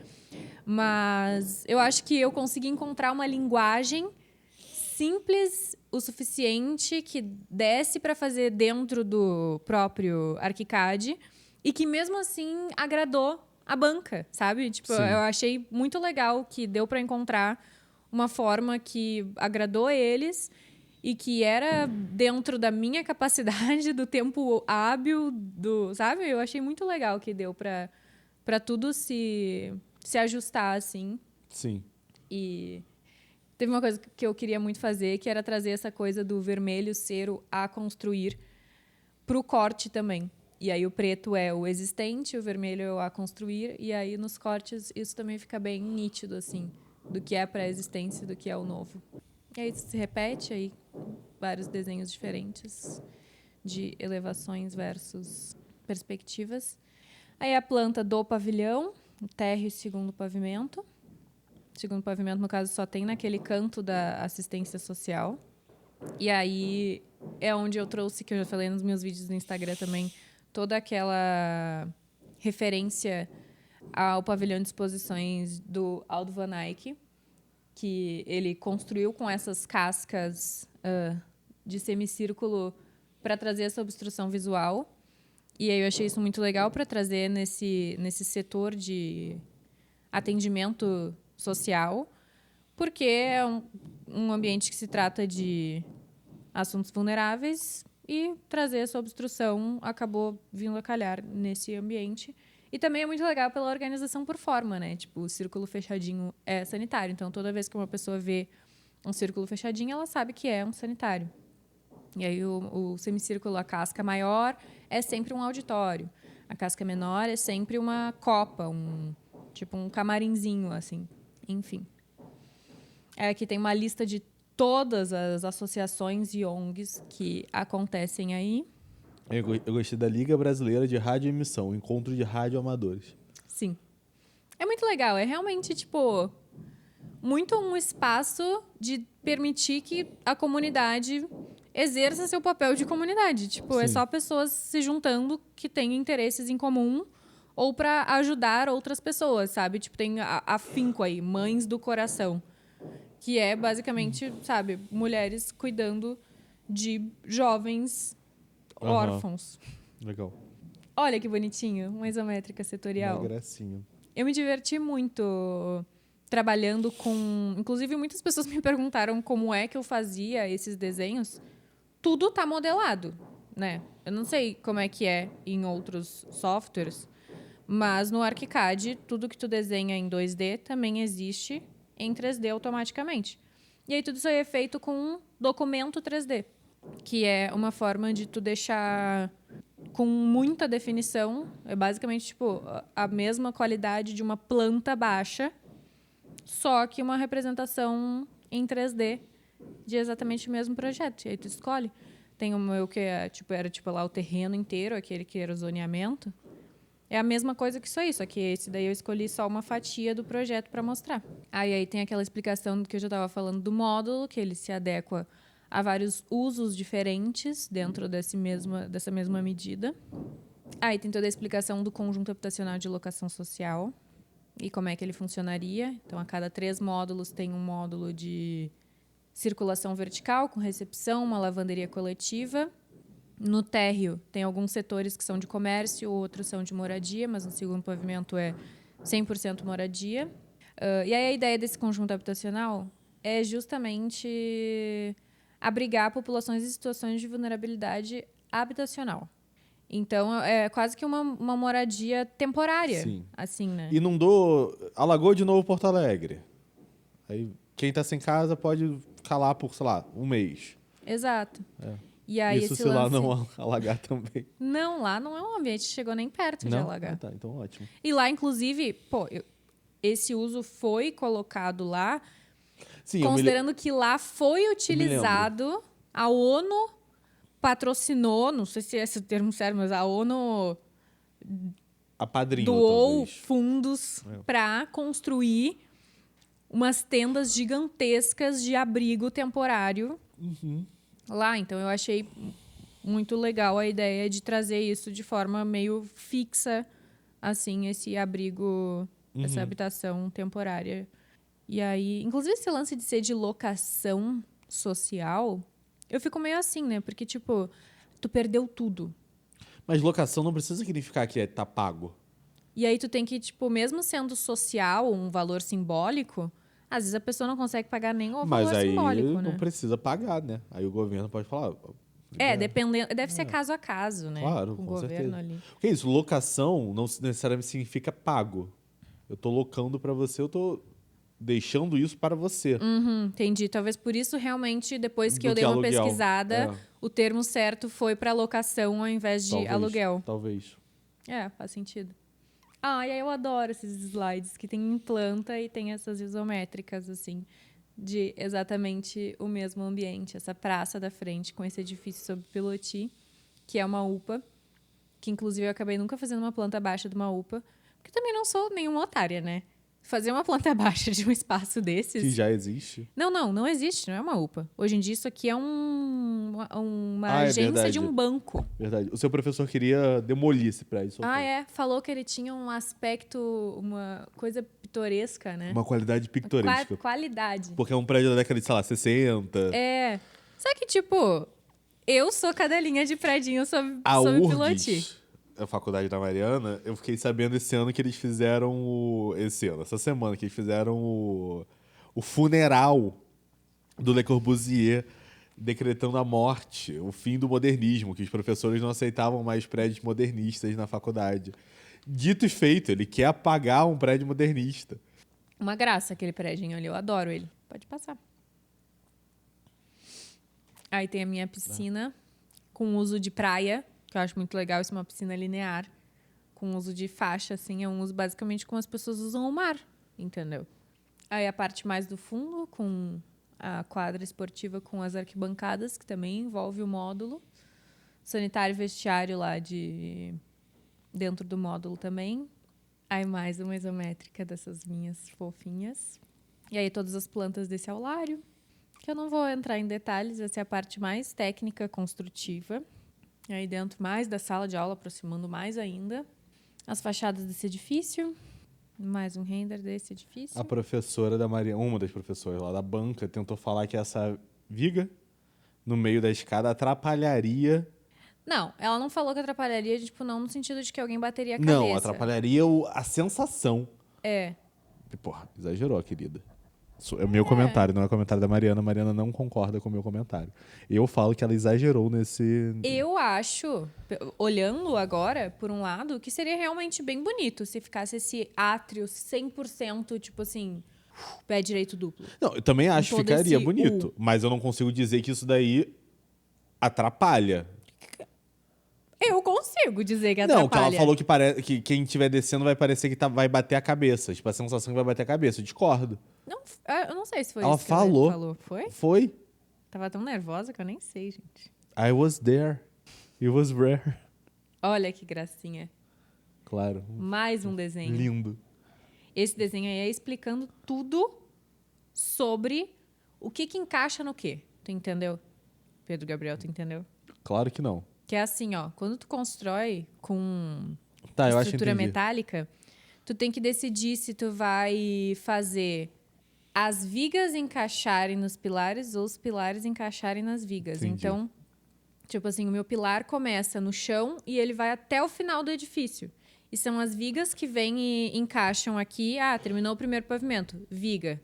Mas eu acho que eu consegui encontrar uma linguagem simples o suficiente que desse para fazer dentro do próprio ArchiCAD e que, mesmo assim, agradou a banca, sabe? Tipo, Sim. eu achei muito legal que deu para encontrar uma forma que agradou eles e que era dentro da minha capacidade, do tempo hábil, sabe? Eu achei muito legal que deu para tudo se ajustar, assim. Sim. E teve uma coisa que eu queria muito fazer, que era trazer essa coisa do vermelho ser o a construir pro corte também. E aí o preto é o existente, o vermelho é o a construir, e aí nos cortes isso também fica bem nítido, assim, do que é a pré-existência e do que é o novo. E aí isso se repete, aí vários desenhos diferentes de elevações versus perspectivas. Aí a planta do pavilhão, o térreo e segundo pavimento. Segundo pavimento, no caso, só tem naquele canto da assistência social. E aí é onde eu trouxe, que eu já falei nos meus vídeos do Instagram também, toda aquela referência ao pavilhão de exposições do Aldo Van Eyck, que ele construiu com essas cascas de semicírculo para trazer essa obstrução visual. E aí eu achei isso muito legal para trazer nesse setor de atendimento social, porque é um ambiente que se trata de assuntos vulneráveis e trazer essa obstrução acabou vindo a calhar nesse ambiente. E também é muito legal pela organização por forma, né? Tipo, o círculo fechadinho é sanitário. Então, toda vez que uma pessoa vê um círculo fechadinho, ela sabe que é um sanitário. E aí, o semicírculo, a casca maior, é sempre um auditório. A casca menor é sempre uma copa, tipo um camarinzinho, assim. Enfim. Aqui tem uma lista de todas as associações e ONGs que acontecem aí. Eu gostei da Liga Brasileira de Radioemissão, Encontro de Radioamadores. Sim. É muito legal. É realmente, tipo, muito um espaço de permitir que a comunidade exerça seu papel de comunidade. Tipo, é Sim. só pessoas se juntando que têm interesses em comum ou para ajudar outras pessoas, sabe? Tipo, tem a Finco aí, Mães do Coração, que é basicamente, sabe, mulheres cuidando de jovens órfãos. Legal. Olha que bonitinho, uma isométrica setorial. Uma gracinha. Eu me diverti muito trabalhando com... Inclusive, muitas pessoas me perguntaram como é que eu fazia esses desenhos. Tudo tá modelado, né? Eu não sei como é que é em outros softwares, mas no ArchiCAD, tudo que tu desenha em 2D também existe em 3D automaticamente. E aí tudo isso aí é feito com um documento 3D, que é uma forma de tu deixar com muita definição, é basicamente tipo a mesma qualidade de uma planta baixa, só que uma representação em 3D de exatamente o mesmo projeto. E aí tu escolhe. Tem o meu que é, tipo, era tipo lá o terreno inteiro, aquele que era o zoneamento. É a mesma coisa que isso aí, só que esse daí eu escolhi só uma fatia do projeto para mostrar. Aí tem aquela explicação do que eu já estava falando do módulo, que ele se adequa a vários usos diferentes dentro dessa mesma medida. Aí tem toda a explicação do conjunto habitacional de locação social e como é que ele funcionaria. Então, a cada 3 módulos tem um módulo de circulação vertical com recepção, uma lavanderia coletiva. No térreo, tem alguns setores que são de comércio, outros são de moradia, mas no segundo pavimento é 100% moradia. E aí a ideia desse conjunto habitacional é justamente abrigar populações em situações de vulnerabilidade habitacional. Então, é quase que uma moradia temporária. Sim. Assim, né? Alagou de novo Porto Alegre. Aí, quem tá sem casa pode ficar lá por, sei lá, um mês. Exato. E aí, Isso esse se lá lance... não alagar também. Não, lá não é um ambiente que chegou nem perto de Não? alagar. Ah, tá, então ótimo. E lá, inclusive, esse uso foi colocado lá, Sim, considerando que lá foi lembro. utilizado, a ONU patrocinou, não sei se é esse o termo certo, mas a ONU apadrinhou, doou talvez. fundos para construir umas tendas gigantescas de abrigo temporário lá. Então, eu achei muito legal a ideia de trazer isso de forma meio fixa, assim, esse abrigo, essa habitação temporária. E aí, inclusive esse lance de ser de locação social, eu fico meio assim, né? Porque, tipo, tu perdeu tudo. Mas locação não precisa significar que tá pago. E aí tu tem que, tipo, mesmo sendo social, um valor simbólico, às vezes a pessoa não consegue pagar nem o Mas valor aí simbólico, não né? precisa pagar, né? Aí o governo pode falar. Dependendo. Deve ser caso a caso, né? Claro, com o com governo certeza. ali. Porque isso, locação não necessariamente significa pago. Eu tô locando pra você, eu tô deixando isso para você. Entendi. Talvez por isso, realmente, depois que Do eu que dei uma aluguel. pesquisada, o termo certo foi para locação ao invés de Talvez, aluguel. Talvez. Faz sentido. Ah, e aí eu adoro esses slides que tem em planta e tem essas isométricas, assim, de exatamente o mesmo ambiente. Essa praça da frente com esse edifício sob pilotis, que é uma UPA, que inclusive eu acabei nunca fazendo uma planta baixa de uma UPA, porque também não sou nenhuma otária, né? Fazer uma planta baixa de um espaço desses... Que já existe. Não existe, não é uma UPA. Hoje em dia isso aqui é uma Ah, é agência verdade. de um banco. Verdade. O seu professor queria demolir esse prédio. Soltou. Falou que ele tinha um aspecto, uma coisa pitoresca, né? Uma qualidade pitoresca. Qualidade. Porque é um prédio da década de, sei lá, 60. Só que, tipo, eu sou cadelinha de predinho sob A pilotis. URGS, a faculdade da Mariana, eu fiquei sabendo esse ano que eles fizeram essa semana, que eles fizeram o funeral do Le Corbusier, decretando a morte, o fim do modernismo, que os professores não aceitavam mais prédios modernistas na faculdade. Dito e feito, ele quer apagar um prédio modernista. Uma graça aquele prédio ali, eu adoro ele. Pode passar. Aí tem a minha piscina com uso de praia, que eu acho muito legal, isso é uma piscina linear, com uso de faixa, assim, é um uso basicamente como as pessoas usam o mar, entendeu? Aí a parte mais do fundo, com a quadra esportiva com as arquibancadas, que também envolve o módulo. Sanitário e vestiário lá dentro do módulo também. Aí mais uma isométrica dessas minhas fofinhas. E aí todas as plantas desse aulário, que eu não vou entrar em detalhes, essa é a parte mais técnica, construtiva. E aí dentro mais da sala de aula, aproximando mais ainda. As fachadas desse edifício. Mais um render desse edifício. A professora da Mariana, uma das professoras lá da banca, tentou falar que essa viga no meio da escada atrapalharia... Não, ela não falou que atrapalharia, tipo, não no sentido de que alguém bateria a cabeça. Não, atrapalharia a sensação. É. Porra, exagerou, querida. É o meu comentário, não é o comentário da Mariana. A Mariana não concorda com o meu comentário. Eu falo que ela exagerou nesse... Eu acho, olhando agora, por um lado, que seria realmente bem bonito se ficasse esse átrio 100%, tipo assim, pé direito duplo. Não, eu também acho que todo ficaria esse bonito. Mas eu não consigo dizer que isso daí atrapalha. Eu consigo dizer que Não, atrapalha. que ela falou que quem estiver descendo vai parecer que vai bater a cabeça. Tipo, a sensação que vai bater a cabeça. Eu discordo. Não, eu não sei se foi Ela isso falou. que ela falou. Foi? Foi. Tava tão nervosa que eu nem sei, gente. I was there. It was rare. Olha que gracinha. Claro. Mais um desenho. Lindo. Esse desenho aí é explicando tudo sobre o que encaixa no quê. Tu entendeu? Pedro Gabriel, tu entendeu? Claro que não. Que é assim, ó. Quando tu constrói com Tá, eu acho que estrutura entendi. metálica, tu tem que decidir se tu vai fazer as vigas encaixarem nos pilares ou os pilares encaixarem nas vigas. Entendi. Então, tipo assim, o meu pilar começa no chão e ele vai até o final do edifício. E são as vigas que vêm e encaixam aqui. Ah, terminou o primeiro pavimento, viga.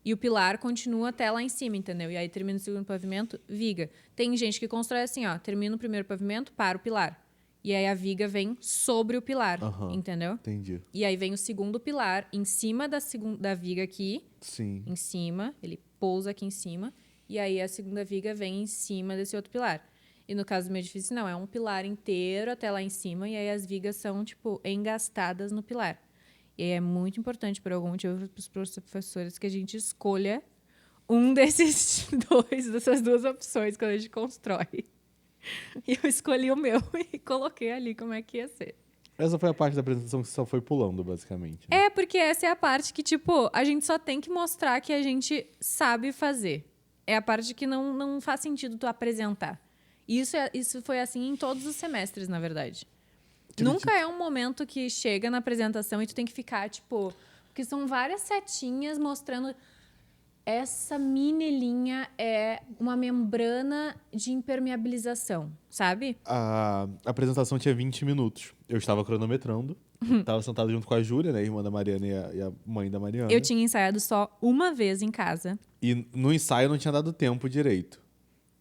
E o pilar continua até lá em cima, entendeu? E aí termina o segundo pavimento, viga. Tem gente que constrói assim, ó, termina o primeiro pavimento, para o pilar. E aí a viga vem sobre o pilar, entendeu? Entendi. E aí vem o segundo pilar em cima da viga aqui, Sim. em cima, ele pousa aqui em cima. e aí a segunda viga vem em cima desse outro pilar. E no caso do meu edifício, não, é um pilar inteiro até lá em cima, e aí as vigas são, tipo, engastadas no pilar. E aí é muito importante, por algum motivo, para os professores que a gente escolha um desses dessas duas opções quando a gente constrói. E eu escolhi o meu e coloquei ali como é que ia ser. Essa foi a parte da apresentação que você só foi pulando, basicamente. Né? É, porque essa é a parte que, tipo, a gente só tem que mostrar que a gente sabe fazer. É a parte que não faz sentido tu apresentar. E isso foi assim em todos os semestres, na verdade. Nunca é um momento que chega na apresentação e tu tem que ficar, tipo... Porque são várias setinhas mostrando... Essa mini linha é uma membrana de impermeabilização, sabe? A apresentação tinha 20 minutos. Eu estava cronometrando. Estava sentado junto com a Júlia, né? Irmã da Mariana e a mãe da Mariana. Eu tinha ensaiado só uma vez em casa. E no ensaio não tinha dado tempo direito.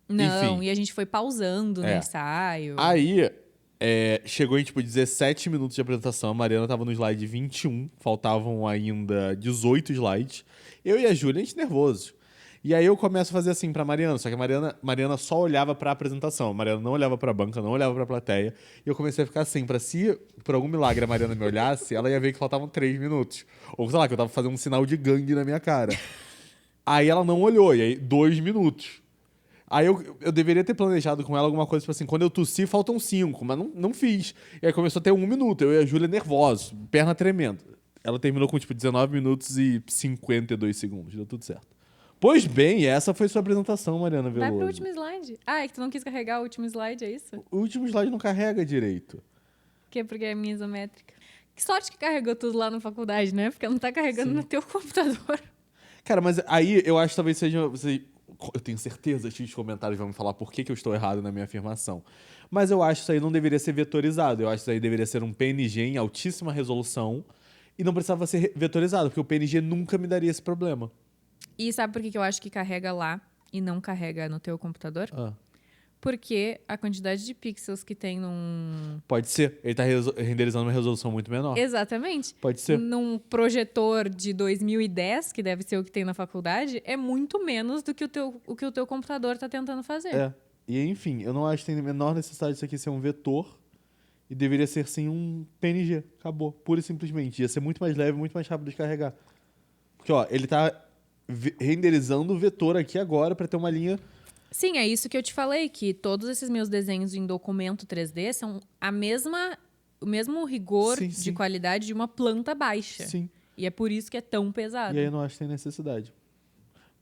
Não, Enfim, e a gente foi pausando no É. ensaio. Aí, chegou em, tipo, 17 minutos de apresentação. A Mariana tava no slide 21. Faltavam ainda 18 slides. Eu e a Júlia, a gente nervoso. E aí eu começo a fazer assim pra Mariana. Só que a Mariana só olhava pra apresentação. A Mariana não olhava pra banca, não olhava pra plateia. E eu comecei a ficar assim, pra se por algum milagre a Mariana me olhasse, ela ia ver que faltavam 3 minutos. Ou sei lá, que eu tava fazendo um sinal de gangue na minha cara. Aí ela não olhou, e aí 2 minutos. Aí eu deveria ter planejado com ela alguma coisa, tipo assim, quando eu tossi, faltam 5, mas não fiz. E aí começou a ter 1 minuto, eu e a Júlia nervosos, perna tremendo. Ela terminou com, tipo, 19 minutos e 52 segundos, deu tudo certo. Pois bem, essa foi sua apresentação, Mariana Veloso. Vai pro último slide. Ah, é que tu não quis carregar o último slide, é isso? O último slide não carrega direito. Que é porque é minha isométrica. Que sorte que carregou tudo lá na faculdade, né? Porque não tá carregando Sim. no teu computador. Cara, mas aí eu acho que talvez seja... Eu tenho certeza que os comentários vão me falar por que eu estou errado na minha afirmação. Mas eu acho que isso aí não deveria ser vetorizado. Eu acho que isso aí deveria ser um PNG em altíssima resolução e não precisava ser vetorizado, porque o PNG nunca me daria esse problema. E sabe por que eu acho que carrega lá e não carrega no teu computador? Porque a quantidade de pixels que tem num... Pode ser. Ele tá renderizando uma resolução muito menor. Exatamente. Pode ser. Num projetor de 2010, que deve ser o que tem na faculdade, é muito menos do que o que o teu computador tá tentando fazer. É. E enfim, eu não acho que tem a menor necessidade disso aqui ser um vetor e deveria ser sim um PNG. Acabou. Pura e simplesmente. Ia ser muito mais leve, muito mais rápido de carregar. Porque, ó, ele tá renderizando o vetor aqui agora pra ter uma linha... Sim, é isso que eu te falei, que todos esses meus desenhos em documento 3D são o mesmo rigor Sim, de sim. qualidade de uma planta baixa. Sim. E é por isso que é tão pesado. E aí eu não acho que tem necessidade.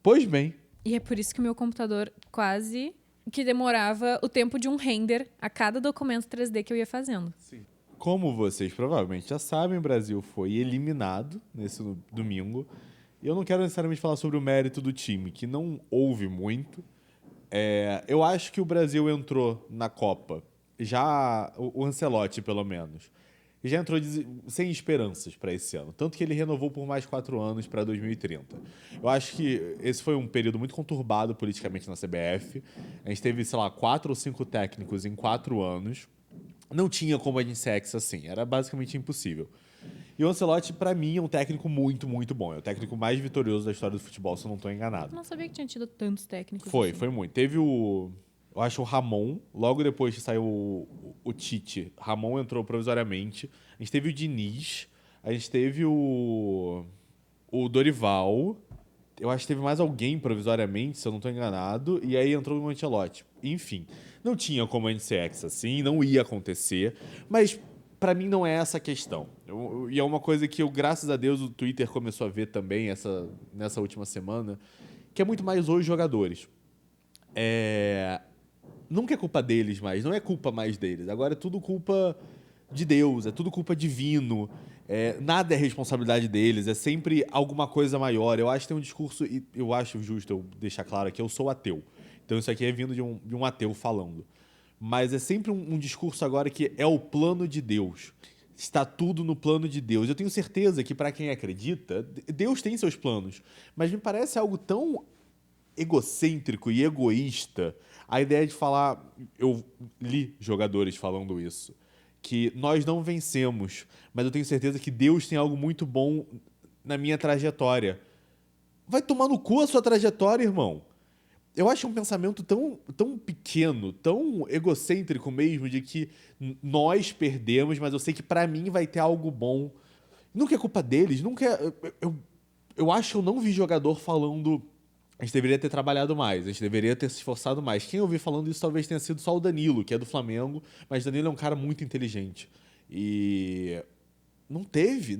Pois bem. E é por isso que o meu computador quase que demorava o tempo de um render a cada documento 3D que eu ia fazendo. Sim. Como vocês provavelmente já sabem, o Brasil foi eliminado nesse domingo. E eu não quero necessariamente falar sobre o mérito do time, que não houve muito. Eu acho que o Brasil entrou na Copa, já o Ancelotti, pelo menos, já entrou sem esperanças para esse ano. Tanto que ele renovou por mais 4 anos para 2030. Eu acho que esse foi um período muito conturbado politicamente na CBF. A gente teve, sei lá, 4 ou 5 técnicos em 4 anos. Não tinha como a gente ser ex assim. Era basicamente impossível. E o Ancelotti, pra mim, é um técnico muito, muito bom. É o técnico mais vitorioso da história do futebol, se eu não estou enganado. Eu não sabia que tinha tido tantos técnicos. Foi assim. muito. Teve eu acho o Ramon, logo depois que saiu o Tite, Ramon entrou provisoriamente. A gente teve o Diniz, a gente teve o Dorival, eu acho que teve mais alguém provisoriamente, se eu não estou enganado, e aí entrou o Ancelotti. Enfim, não tinha como a gente ser ex assim, não ia acontecer, mas pra mim não é essa a questão. E é uma coisa que eu, graças a Deus, o Twitter começou a ver também nessa última semana, que é muito mais os jogadores. Nunca é culpa deles mais, não é culpa mais deles. Agora é tudo culpa de Deus, é tudo culpa divino. Nada é responsabilidade deles, é sempre alguma coisa maior. Eu acho que tem um discurso, e eu acho justo eu deixar claro que eu sou ateu. Então isso aqui é vindo de um ateu falando. Mas é sempre um discurso agora que é o plano de Deus. Está tudo no plano de Deus. Eu tenho certeza que, para quem acredita, Deus tem seus planos. Mas me parece algo tão egocêntrico e egoísta a ideia de falar... Eu li jogadores falando isso. Que nós não vencemos, mas eu tenho certeza que Deus tem algo muito bom na minha trajetória. Vai tomar no cu a sua trajetória, irmão. Eu acho um pensamento tão pequeno, tão egocêntrico mesmo, de que nós perdemos, mas eu sei que pra mim vai ter algo bom. Nunca é culpa deles, nunca é. Eu acho que eu não vi jogador falando. A gente deveria ter trabalhado mais, a gente deveria ter se esforçado mais. Quem eu vi falando isso talvez tenha sido só o Danilo, que é do Flamengo, mas Danilo é um cara muito inteligente. E não teve.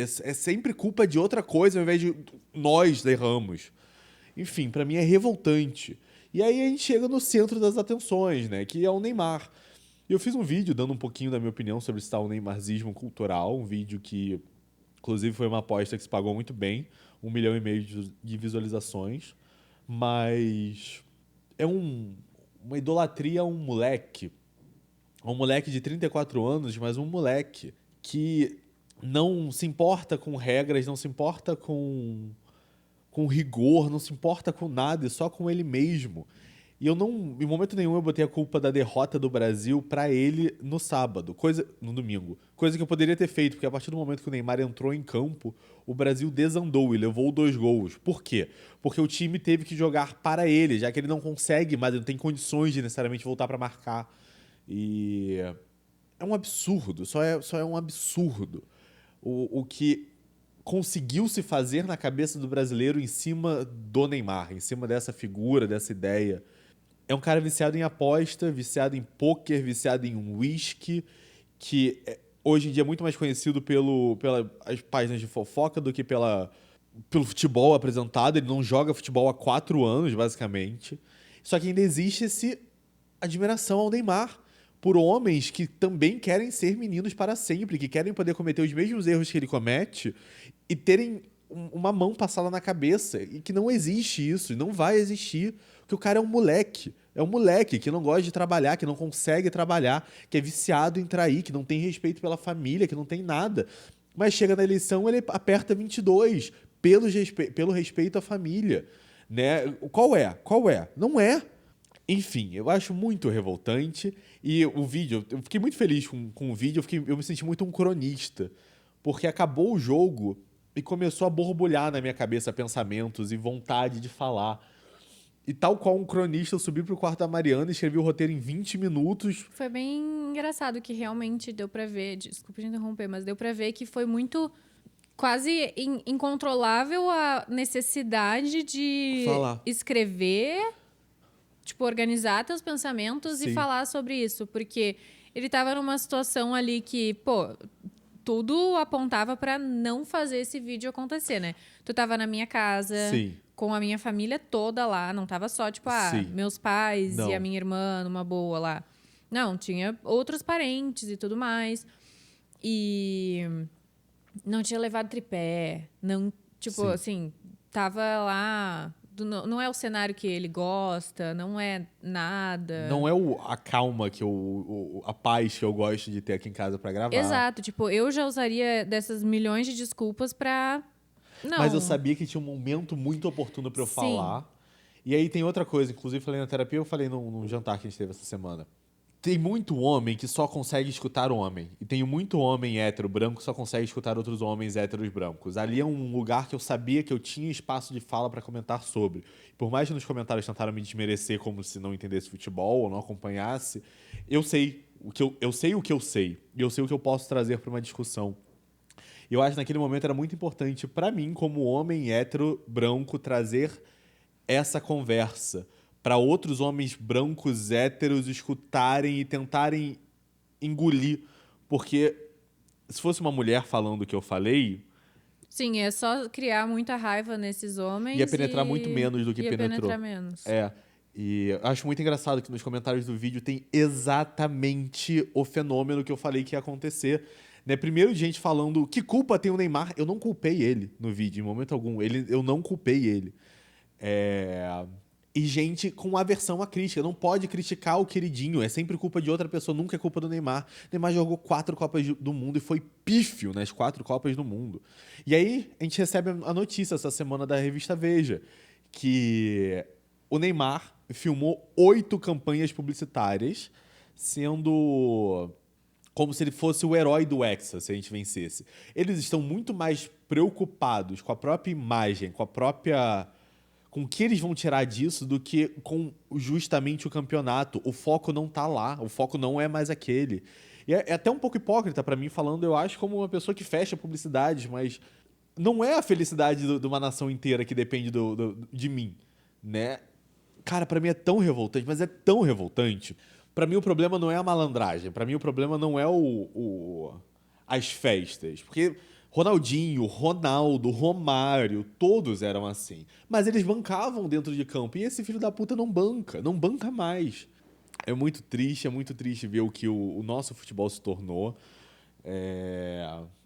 É sempre culpa de outra coisa ao invés de nós erramos. Enfim, pra mim é revoltante. E aí a gente chega no centro das atenções, né? Que é o Neymar. E eu fiz um vídeo dando um pouquinho da minha opinião sobre esse tal neymarzismo cultural, um vídeo que, inclusive, foi uma aposta que se pagou muito bem, 1,5 milhão de visualizações, mas é uma idolatria a um moleque de 34 anos, mas um moleque que não se importa com regras, não se importa com rigor, não se importa com nada, e só com ele mesmo. E eu não, em momento nenhum, eu botei a culpa da derrota do Brasil pra ele no sábado, no domingo. Coisa que eu poderia ter feito, porque a partir do momento que o Neymar entrou em campo, o Brasil desandou e levou 2 gols. Por quê? Porque o time teve que jogar para ele, já que ele não consegue, mas ele não tem condições de necessariamente voltar pra marcar. E é um absurdo, só é um absurdo o que conseguiu se fazer na cabeça do brasileiro em cima do Neymar, em cima dessa figura, dessa ideia. É um cara viciado em aposta, viciado em pôquer, viciado em whisky, que hoje em dia é muito mais conhecido pelas páginas de fofoca do que pelo futebol apresentado. Ele não joga futebol há 4 anos, basicamente. Só que ainda existe essa admiração ao Neymar por homens que também querem ser meninos para sempre, que querem poder cometer os mesmos erros que ele comete e terem uma mão passada na cabeça. E que não existe isso, e não vai existir. Porque o cara é um moleque. É um moleque que não gosta de trabalhar, que não consegue trabalhar, que é viciado em trair, que não tem respeito pela família, que não tem nada. Mas chega na eleição, ele aperta 22 pelo respeito à família. Né? Qual é? Qual é? Não é. Enfim, eu acho muito revoltante. E o vídeo, eu fiquei muito feliz com o vídeo, eu me senti muito um cronista. Porque acabou o jogo e começou a borbulhar na minha cabeça pensamentos e vontade de falar. E tal qual um cronista, eu subi pro quarto da Mariana e escrevi o roteiro em 20 minutos. Foi bem engraçado que realmente deu pra ver, desculpa te interromper, mas deu pra ver que foi muito quase incontrolável a necessidade de Falar. escrever, tipo, organizar teus pensamentos e Sim. falar sobre isso, porque ele tava numa situação ali que, pô, tudo apontava pra não fazer esse vídeo acontecer, né? Tu tava na minha casa, Sim. com a minha família toda lá, não tava só, tipo, Sim. meus pais Não. e a minha irmã numa boa lá. Não, tinha outros parentes e tudo mais. E não tinha levado tripé, não, tipo, Sim. assim, tava lá. Não é o cenário que ele gosta, não é nada. Não é a calma, a paz que eu gosto de ter aqui em casa pra gravar. Exato, tipo, eu já usaria dessas milhões de desculpas pra. Não. Mas eu sabia que tinha um momento muito oportuno pra eu Sim. falar. E aí tem outra coisa, inclusive falei na terapia, eu falei num jantar que a gente teve essa semana. Tem muito homem que só consegue escutar homem. E tem muito homem hétero branco que só consegue escutar outros homens héteros brancos. Ali é um lugar que eu sabia que eu tinha espaço de fala pra comentar sobre. Por mais que nos comentários tentaram me desmerecer como se não entendesse futebol ou não acompanhasse, eu sei eu sei o que eu sei. E eu sei o que eu posso trazer pra uma discussão. E eu acho que naquele momento era muito importante pra mim, como homem hétero branco, trazer essa conversa para outros homens brancos héteros escutarem e tentarem engolir. Porque se fosse uma mulher falando o que eu falei, Sim, é só criar muita raiva nesses homens. ia penetrar muito menos do que ia penetrou. penetrar menos. É. E eu acho muito engraçado que nos comentários do vídeo tem exatamente o fenômeno que eu falei que ia acontecer. Né? Primeiro de gente falando que culpa tem o Neymar. Eu não culpei ele no vídeo, em momento algum. Eu não culpei ele. E gente com aversão à crítica. Não pode criticar o queridinho. É sempre culpa de outra pessoa, nunca é culpa do Neymar. O Neymar jogou 4 Copas do Mundo e foi pífio nas 4 Copas do Mundo. E aí a gente recebe a notícia essa semana da revista Veja que o Neymar filmou 8 campanhas publicitárias, sendo como se ele fosse o herói do Hexa, se a gente vencesse. Eles estão muito mais preocupados com a própria imagem, com com o que eles vão tirar disso do que com justamente o campeonato. O foco não tá lá, o foco não é mais aquele. E é até um pouco hipócrita pra mim falando, eu acho, como uma pessoa que fecha publicidades, mas não é a felicidade de uma nação inteira que depende de mim, né? Cara, pra mim é tão revoltante, mas é tão revoltante. Pra mim o problema não é a malandragem, pra mim o problema não é as festas, porque Ronaldinho, Ronaldo, Romário, todos eram assim. Mas eles bancavam dentro de campo, e esse filho da puta não banca mais. É muito triste ver o que o nosso futebol se tornou.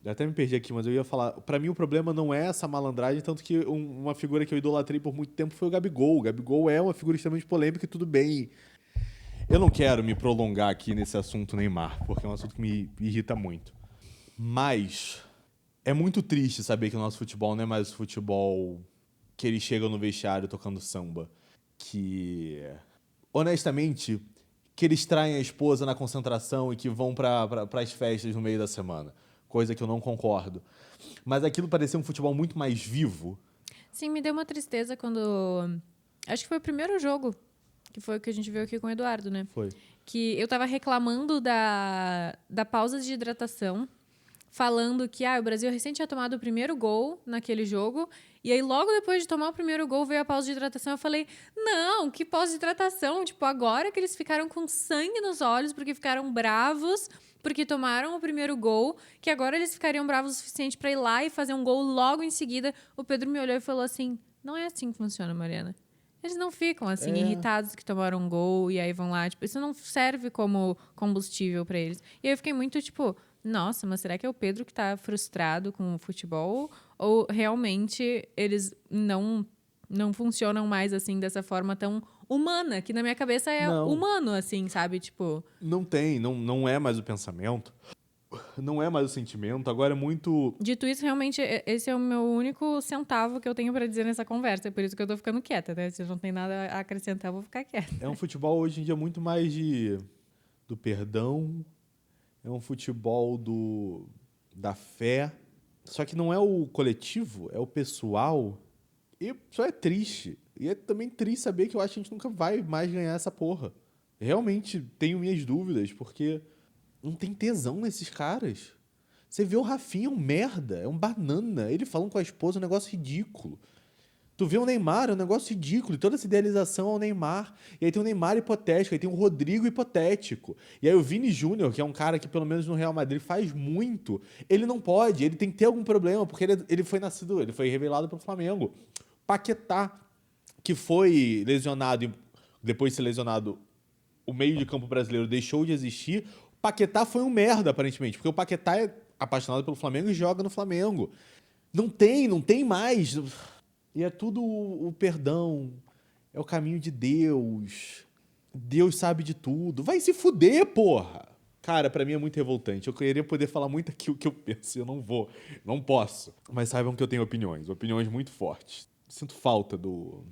Eu até me perdi aqui, mas eu ia falar. Pra mim, o problema não é essa malandragem, tanto que uma figura que eu idolatrei por muito tempo foi o Gabigol. O Gabigol é uma figura extremamente polêmica e tudo bem. Eu não quero me prolongar aqui nesse assunto Neymar, porque é um assunto que me irrita muito. Mas é muito triste saber que o nosso futebol não é mais o futebol que eles chegam no vestiário tocando samba. Que, honestamente, que eles traem a esposa na concentração e que vão para as festas no meio da semana. Coisa que eu não concordo. Mas aquilo parecia um futebol muito mais vivo. Sim, me deu uma tristeza quando... Acho que foi o primeiro jogo, que foi o que a gente viu aqui com o Eduardo, né? Foi. Que eu tava reclamando da pausa de hidratação, falando que o Brasil recém tinha tomado o primeiro gol naquele jogo, e aí logo depois de tomar o primeiro gol veio a pausa de hidratação. Eu falei, não, que pausa de hidratação? Tipo, agora que eles ficaram com sangue nos olhos porque ficaram bravos, porque tomaram o primeiro gol, que agora eles ficariam bravos o suficiente para ir lá e fazer um gol logo em seguida. O Pedro me olhou e falou assim, não é assim que funciona, Mariana. Eles não ficam assim, irritados que tomaram um gol e aí vão lá. Tipo, isso não serve como combustível para eles. E aí eu fiquei muito, tipo, nossa, mas será que é o Pedro que tá frustrado com o futebol? Ou realmente eles não funcionam mais assim, dessa forma tão humana, que na minha cabeça é humano, assim, sabe? Tipo... Não é mais o pensamento, não é mais o sentimento, agora é muito... Dito isso, realmente, esse é o meu único centavo que eu tenho pra dizer nessa conversa, é por isso que eu tô ficando quieta, né? Se eu não tenho nada a acrescentar, eu vou ficar quieta. É um futebol hoje em dia muito mais do perdão, é um futebol da fé, só que não é o coletivo, é o pessoal, e só é triste. E é também triste saber que eu acho que a gente nunca vai mais ganhar essa porra. Realmente tenho minhas dúvidas, porque não tem tesão nesses caras. Você vê o Rafinha, é um merda, é um banana. Ele falando com a esposa, é um negócio ridículo. Tu vê o Neymar, é um negócio ridículo. E toda essa idealização ao Neymar. E aí tem o Neymar hipotético, aí tem o Rodrigo hipotético. E aí o Vini Júnior, que é um cara que pelo menos no Real Madrid faz muito, ele não pode, ele tem que ter algum problema, porque ele foi revelado pro Flamengo. Paquetá, que foi lesionado, depois de ser lesionado, o meio de campo brasileiro deixou de existir. O Paquetá foi um merda, aparentemente, porque o Paquetá é apaixonado pelo Flamengo e joga no Flamengo. Não tem mais. E é tudo o perdão, é o caminho de Deus. Deus sabe de tudo. Vai se fuder, porra! Cara, pra mim é muito revoltante. Eu queria poder falar muito aqui o que eu penso, eu não vou, não posso. Mas saibam que eu tenho opiniões muito fortes. Sinto falta do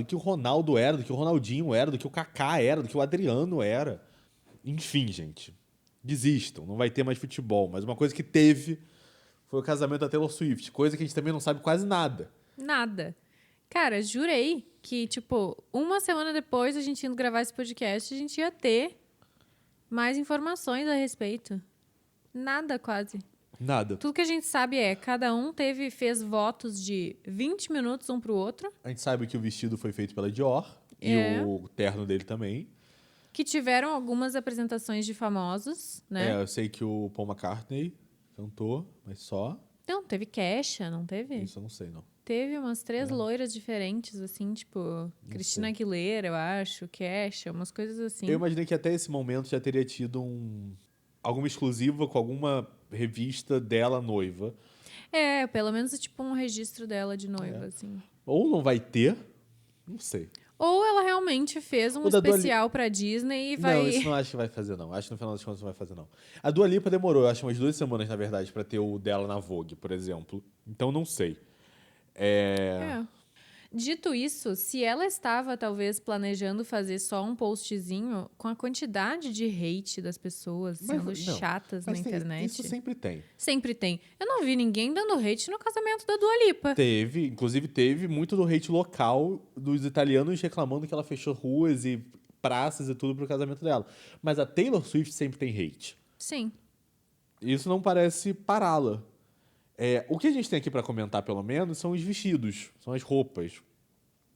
que o Ronaldo era, do que o Ronaldinho era, do que o Kaká era, do que o Adriano era. Enfim, gente, desistam, não vai ter mais futebol. Mas uma coisa que teve foi o casamento da Taylor Swift, coisa que a gente também não sabe quase nada. Nada. Cara, jurei que, tipo, uma semana depois a gente indo gravar esse podcast, a gente ia ter mais informações a respeito. Nada, quase. Nada. Tudo que a gente sabe é, cada um fez votos de 20 minutos um pro outro. A gente sabe que o vestido foi feito pela Dior e o terno dele também. Que tiveram algumas apresentações de famosos, né? Eu sei que o Paul McCartney cantou, mas só. Não, teve Kesha, não teve? Isso eu não sei, não. Teve umas 3 loiras diferentes, assim, tipo... Cristina Aguilera, eu acho, Kesha, umas coisas assim. Eu imaginei que até esse momento já teria tido alguma exclusiva com alguma revista dela noiva. Pelo menos tipo um registro dela de noiva, assim. Ou não vai ter, não sei. Ou ela realmente fez um especial pra Disney e vai... Não, isso não acho que vai fazer, não. Acho que no final das contas não vai fazer, não. A Dua Lipa demorou, eu acho, umas 2 semanas, na verdade, pra ter o dela na Vogue, por exemplo. Então, não sei. Dito isso, se ela estava talvez planejando fazer só um postzinho, com a quantidade de hate das pessoas Mas, sendo não, chatas na mas internet. isso sempre tem. Sempre tem. Eu não vi ninguém dando hate no casamento da Dua Lipa. Inclusive teve muito do hate local dos italianos reclamando que ela fechou ruas e praças e tudo pro casamento dela. Mas a Taylor Swift sempre tem hate. Sim. Isso não parece pará-la. O que a gente tem aqui pra comentar, pelo menos, são os vestidos, são as roupas.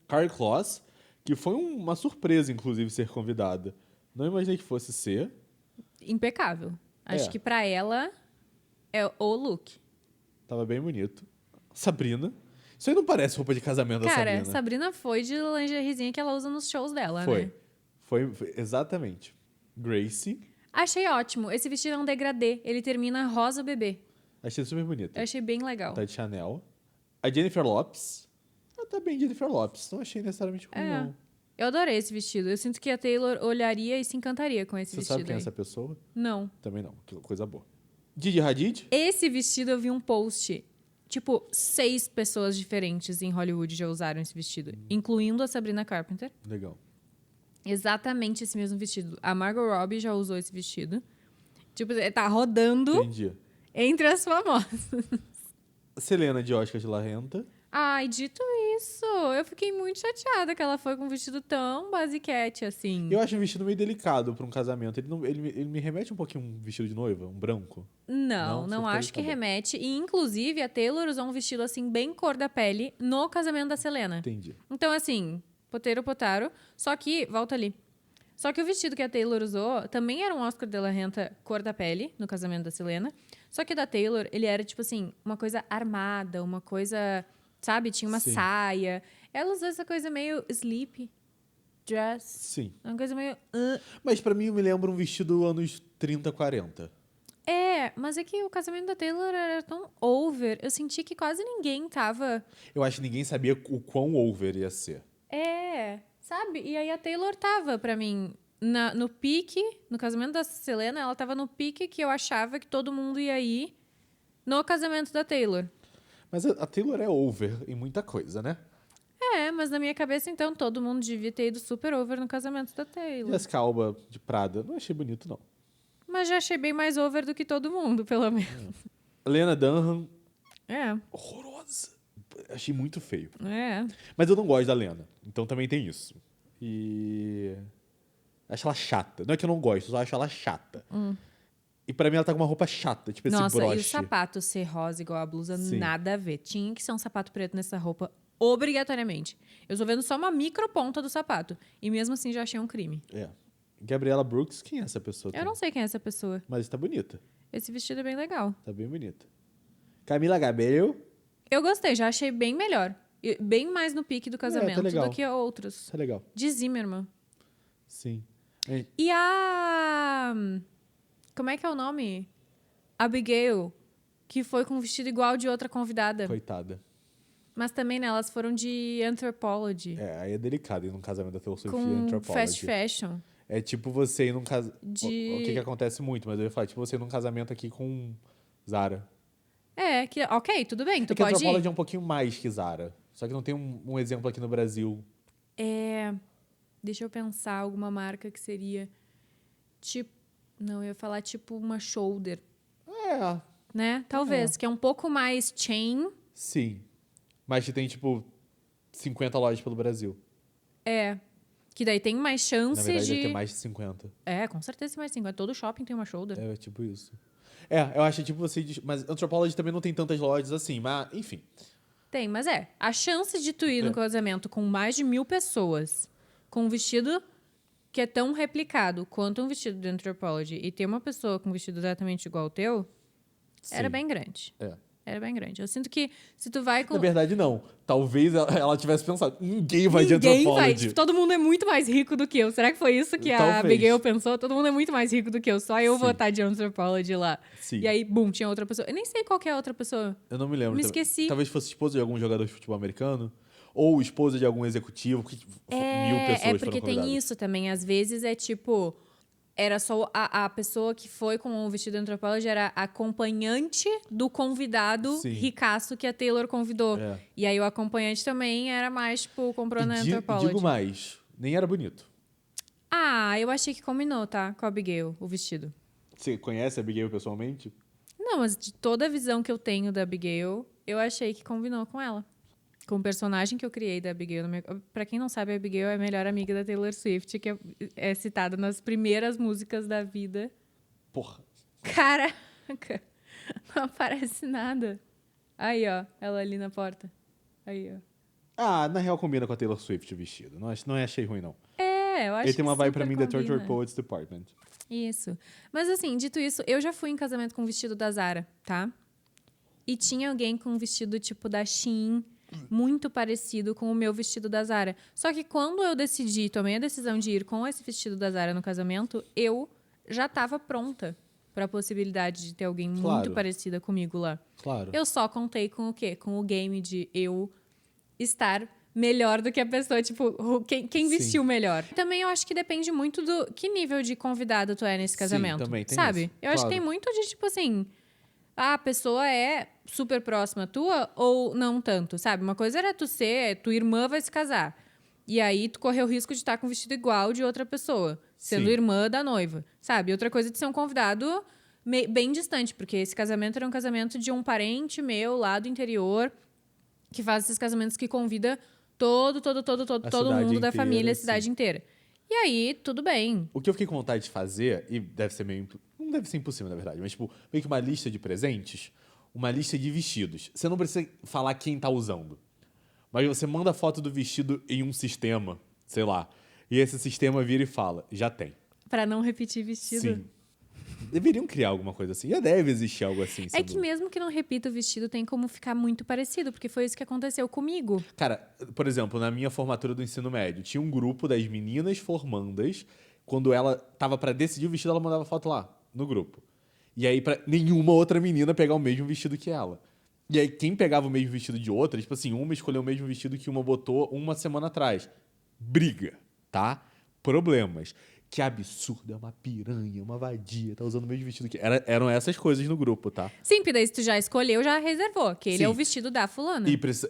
Carrie Kloss, que foi uma surpresa, inclusive, ser convidada. Não imaginei que fosse ser. Impecável. Acho que pra ela é o look. Tava bem bonito. Sabrina. Isso aí não parece roupa de casamento da Sabrina. Cara, Sabrina foi de lingeriezinha que ela usa nos shows dela, né? Foi, exatamente. Gracie. Achei ótimo. Esse vestido é um degradê. Ele termina rosa bebê. Achei super bonita. Eu achei bem legal. Tá de Chanel. A Jennifer Lopez. Ela tá bem Jennifer Lopez. Não achei necessariamente ruim, não. Eu adorei esse vestido. Eu sinto que a Taylor olharia e se encantaria com esse Você vestido. sabe quem é aí. essa pessoa? Não. Também não. Que coisa boa. Gigi Hadid. Esse vestido eu vi um post. Tipo, 6 pessoas diferentes em Hollywood já usaram esse vestido. Incluindo a Sabrina Carpenter. Legal. Exatamente esse mesmo vestido. A Margot Robbie já usou esse vestido. Tipo, tá rodando Entendi. entre as famosas. Selena de Oscar de la Renta. Ai, dito isso, eu fiquei muito chateada que ela foi com um vestido tão basiquete, assim. Eu acho um vestido meio delicado pra um casamento. Ele me remete um pouquinho a um vestido de noiva, um branco. Não Não, acho que tá bom. remete. E, inclusive, a Taylor usou um vestido, assim, bem cor da pele no casamento da Selena. Entendi. Então, assim, poteiro, potaro. Só que, volta ali. Só que o vestido que a Taylor usou também era um Oscar de la Renta cor da pele, no casamento da Selena. Só que da Taylor, ele era, tipo assim, uma coisa armada, uma coisa, sabe? Tinha uma Sim. saia. Ela usou essa coisa meio sleep dress. Sim. Uma coisa meio... Mas pra mim me lembra um vestido anos 30, 40. Mas é que o casamento da Taylor era tão over. Eu senti que quase ninguém tava... Eu acho que ninguém sabia o quão over ia ser. Sabe? E aí a Taylor tava, pra mim, no pique, no casamento da Selena, ela tava no pique que eu achava que todo mundo ia ir no casamento da Taylor. Mas a Taylor é over em muita coisa, né? Mas na minha cabeça, então, todo mundo devia ter ido super over no casamento da Taylor. Jessica Alba de Prada, não achei bonito, não. Mas já achei bem mais over do que todo mundo, pelo menos. Lena Dunham, É. horrorosa. Achei muito feio. É. Mas eu não gosto da Lena, então também tem isso. E... acho ela chata. Não é que eu não gosto, eu só acho ela chata. E pra mim ela tá com uma roupa chata, tipo esse Nossa, broche. e o sapato ser rosa igual a blusa, Sim. nada a ver. Tinha que ser um sapato preto nessa roupa, obrigatoriamente. Eu tô vendo só uma microponta do sapato. E mesmo assim já achei um crime. Gabriela Brooks, quem é essa pessoa? Eu não sei quem é essa pessoa. Mas tá bonita. Esse vestido é bem legal. Tá bem bonita. Camila Cabello. Eu gostei, já achei bem melhor. E bem mais no pique do casamento legal. do que outros. Tá legal. De Zimmermann. Sim. E a... como é que é o nome? Abigail, que foi com um vestido igual de outra convidada. Coitada. Mas também, né, elas foram de Anthropology. Aí é delicado ir num casamento da Taylor Swift e Com Anthropology. fast fashion. É tipo você ir num casamento... De- O que acontece muito, mas eu ia falar, tipo você ir num casamento aqui com Zara. Ok, tudo bem, tu É que pode Anthropology ir. é um pouquinho mais que Zara. Só que não tem um exemplo aqui no Brasil. Deixa eu pensar alguma marca que seria tipo... Não, eu ia falar tipo uma shoulder, né? Talvez, que é um pouco mais chain. Sim. Mas que tem, tipo, 50 lojas pelo Brasil. Que daí tem mais chance Na verdade, de... deve ter mais de 50. Com certeza tem mais 50. Todo shopping tem uma shoulder. É tipo isso. Eu acho tipo você... Mas Anthropology também não tem tantas lojas assim, mas enfim. Tem, mas a chance de tu ir no casamento com mais de 1.000 pessoas, com um vestido que é tão replicado quanto um vestido de Anthropology, e ter uma pessoa com um vestido exatamente igual ao teu, era Sim. bem grande. É. Era bem grande. Eu sinto que se tu vai com... Na verdade, não. Talvez ela tivesse pensado, ninguém vai de Ninguém vai. Anthropology. Tipo, todo mundo é muito mais rico do que eu. Será que foi isso que a Talvez. Abigail pensou? Todo mundo é muito mais rico do que eu. Só eu Sim. vou estar de Anthropology lá. Sim. E aí, bum, tinha outra pessoa. Eu nem sei qual que é a outra pessoa. Eu não me lembro. Me também. esqueci. Talvez fosse esposa de algum jogador de futebol americano. Ou esposa de algum executivo. Que 1.000 pessoas É porque foram convidadas. tem isso também. Às vezes é tipo... Era só a pessoa que foi com o vestido Anthropology era acompanhante do convidado Sim. ricaço que a Taylor convidou. É. E aí o acompanhante também era mais, tipo, comprou na E Anthropology. digo mais, nem era bonito. Ah, eu achei que combinou, tá? Com a Abigail, o vestido. Você conhece a Abigail pessoalmente? Não, mas de toda a visão que eu tenho da Abigail, eu achei que combinou com ela. Com o personagem que eu criei da Abigail. Pra quem não sabe, a Abigail é a melhor amiga da Taylor Swift, que é citada nas primeiras músicas da vida. Porra. Caraca! Não aparece nada. Aí, ó. Ela ali na porta. Aí, ó. Ah, na real combina com a Taylor Swift o vestido. Não achei ruim, não. É, eu acho Ele tem uma que vibe pra super mim da combina. Torture Poets Department. Isso. Mas assim, dito isso, eu já fui em casamento com um vestido da Zara, tá? E tinha alguém com um vestido tipo da Shein, muito parecido com o meu vestido da Zara. Só que quando eu tomei a decisão de ir com esse vestido da Zara no casamento, eu já estava pronta para a possibilidade de ter alguém muito Claro. parecida comigo lá. Claro. Eu só contei com o quê? Com o game de eu estar melhor do que a pessoa, tipo, quem vestiu melhor. Também eu acho que depende muito do que nível de convidado tu é nesse casamento. também tem sabe? isso. Eu acho que Claro. tem muito de, tipo assim, a pessoa é super próxima tua ou não tanto, sabe? Uma coisa era tua irmã vai se casar. E aí tu correu o risco de estar com um vestido igual de outra pessoa, sendo Sim. irmã da noiva, sabe? Outra coisa é de ser um convidado bem distante, porque esse casamento era um casamento de um parente meu lá do interior, que faz esses casamentos que convida todo cidade mundo da inteira, família, a sim. cidade inteira. E aí, tudo bem. O que eu fiquei com vontade de fazer, e deve ser meio... Não deve ser impossível, na verdade, mas tipo, meio que uma lista de presentes, uma lista de vestidos. Você não precisa falar quem tá usando. Mas você manda foto do vestido em um sistema, sei lá, e esse sistema vira e fala, já tem. Pra não repetir vestido. Sim. Deveriam criar alguma coisa assim. Já deve existir algo assim. É que mesmo que não repita o vestido, tem como ficar muito parecido, porque foi isso que aconteceu comigo. Cara, por exemplo, na minha formatura do ensino médio, tinha um grupo das meninas formandas, quando ela tava pra decidir o vestido, ela mandava foto lá, no grupo. E aí, pra nenhuma outra menina pegar o mesmo vestido que ela. E aí, quem pegava o mesmo vestido de outra, tipo assim, uma escolheu o mesmo vestido que uma botou uma semana atrás. Briga, tá? Problemas. Que absurdo, é uma piranha, uma vadia, tá usando o mesmo vestido que... Eram essas coisas no grupo, tá? Sim, porque daí se tu já escolheu, já reservou, que ele Sim. é o vestido da fulana.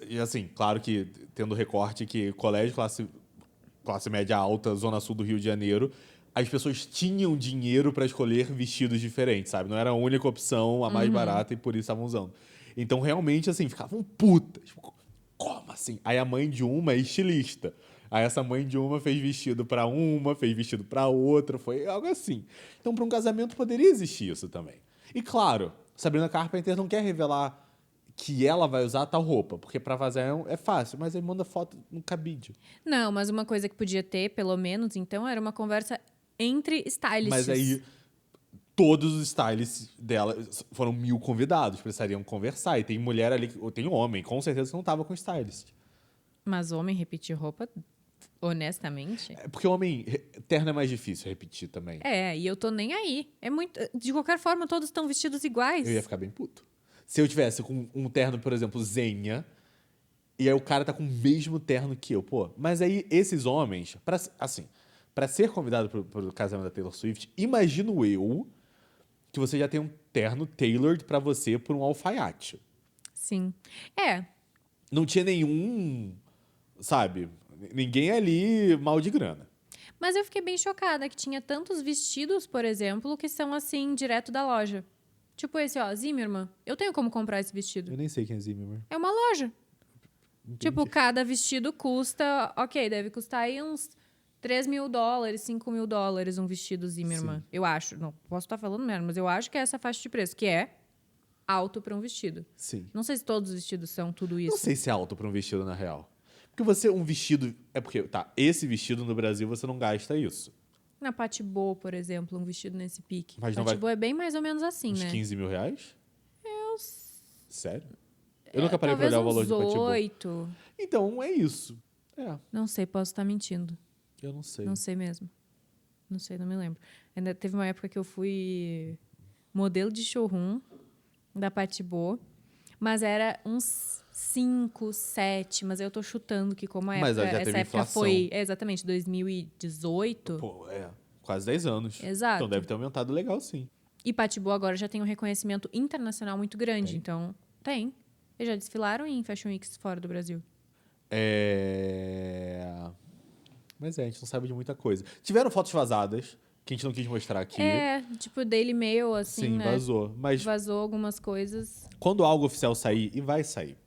E assim, claro que tendo recorte que colégio, classe média alta, zona sul do Rio de Janeiro, as pessoas tinham dinheiro pra escolher vestidos diferentes, sabe? Não era a única opção, a mais barata, e por isso estavam usando. Então, realmente, assim, ficavam putas. Tipo, como assim? Aí a mãe de uma é estilista. Aí essa mãe de uma fez vestido pra uma, fez vestido pra outra, foi algo assim. Então, pra um casamento poderia existir isso também. E claro, Sabrina Carpenter não quer revelar que ela vai usar tal roupa, porque pra vazar é fácil, mas aí manda foto no cabide. Não, mas uma coisa que podia ter, pelo menos, então, era uma conversa entre stylists. Mas aí todos os stylists dela foram 1000 convidados, precisariam conversar. E tem mulher ali, ou tem homem, com certeza que não tava com stylist. Mas homem repetir roupa, honestamente? É porque homem, terno é mais difícil repetir também. É, e eu tô nem aí. É muito. De qualquer forma, todos estão vestidos iguais. Eu ia ficar bem puto. Se eu tivesse com um terno, por exemplo, Zenha, e aí o cara tá com o mesmo terno que eu, pô. Mas aí esses homens, pra ser convidado pro casamento da Taylor Swift, imagino eu que você já tem um terno tailored pra você por um alfaiate. Sim. É. Não tinha nenhum, sabe, ninguém ali mal de grana. Mas eu fiquei bem chocada que tinha tantos vestidos, por exemplo, que são assim, direto da loja. Tipo esse, ó, Zimmermann. Eu tenho como comprar esse vestido. Eu nem sei quem é Zimmermann. É uma loja. Entendi. Tipo, cada vestido custa... Ok, deve custar aí uns $3 mil, $5 mil um vestido Zimmermann. Sim. Eu acho. Não posso estar falando merda, mas eu acho que é essa faixa de preço, que é alto para um vestido. Sim. Não sei se todos os vestidos são tudo isso. Não sei se é alto pra um vestido, na real. Porque você, um vestido... É porque, tá, esse vestido no Brasil você não gasta isso. Na Patibô, por exemplo, um vestido nesse pique. Mas não Patibô é bem mais ou menos assim, Uns né? 15 mil reais? Sério? Eu nunca parei pra Talvez olhar o valor uns de Patibô. 8. Então, é isso. É, Não sei, posso estar mentindo. eu não sei. Não sei mesmo. Não sei, não me lembro. Ainda teve uma época que eu fui modelo de showroom da Patibô, mas era uns 5, 7, mas eu tô chutando que como a Mas época, já essa teve época inflação. foi exatamente 2018. Pô, quase 10 anos. Exato. Então deve ter aumentado legal, sim. E Patibu agora já tem um reconhecimento internacional muito grande. Então, tem. Eles já desfilaram em Fashion Weeks fora do Brasil. Mas a gente não sabe de muita coisa. Tiveram fotos vazadas, que a gente não quis mostrar aqui. Tipo Daily Mail, assim, Sim, né? vazou. Mas Vazou algumas coisas. quando algo oficial sair, e vai sair,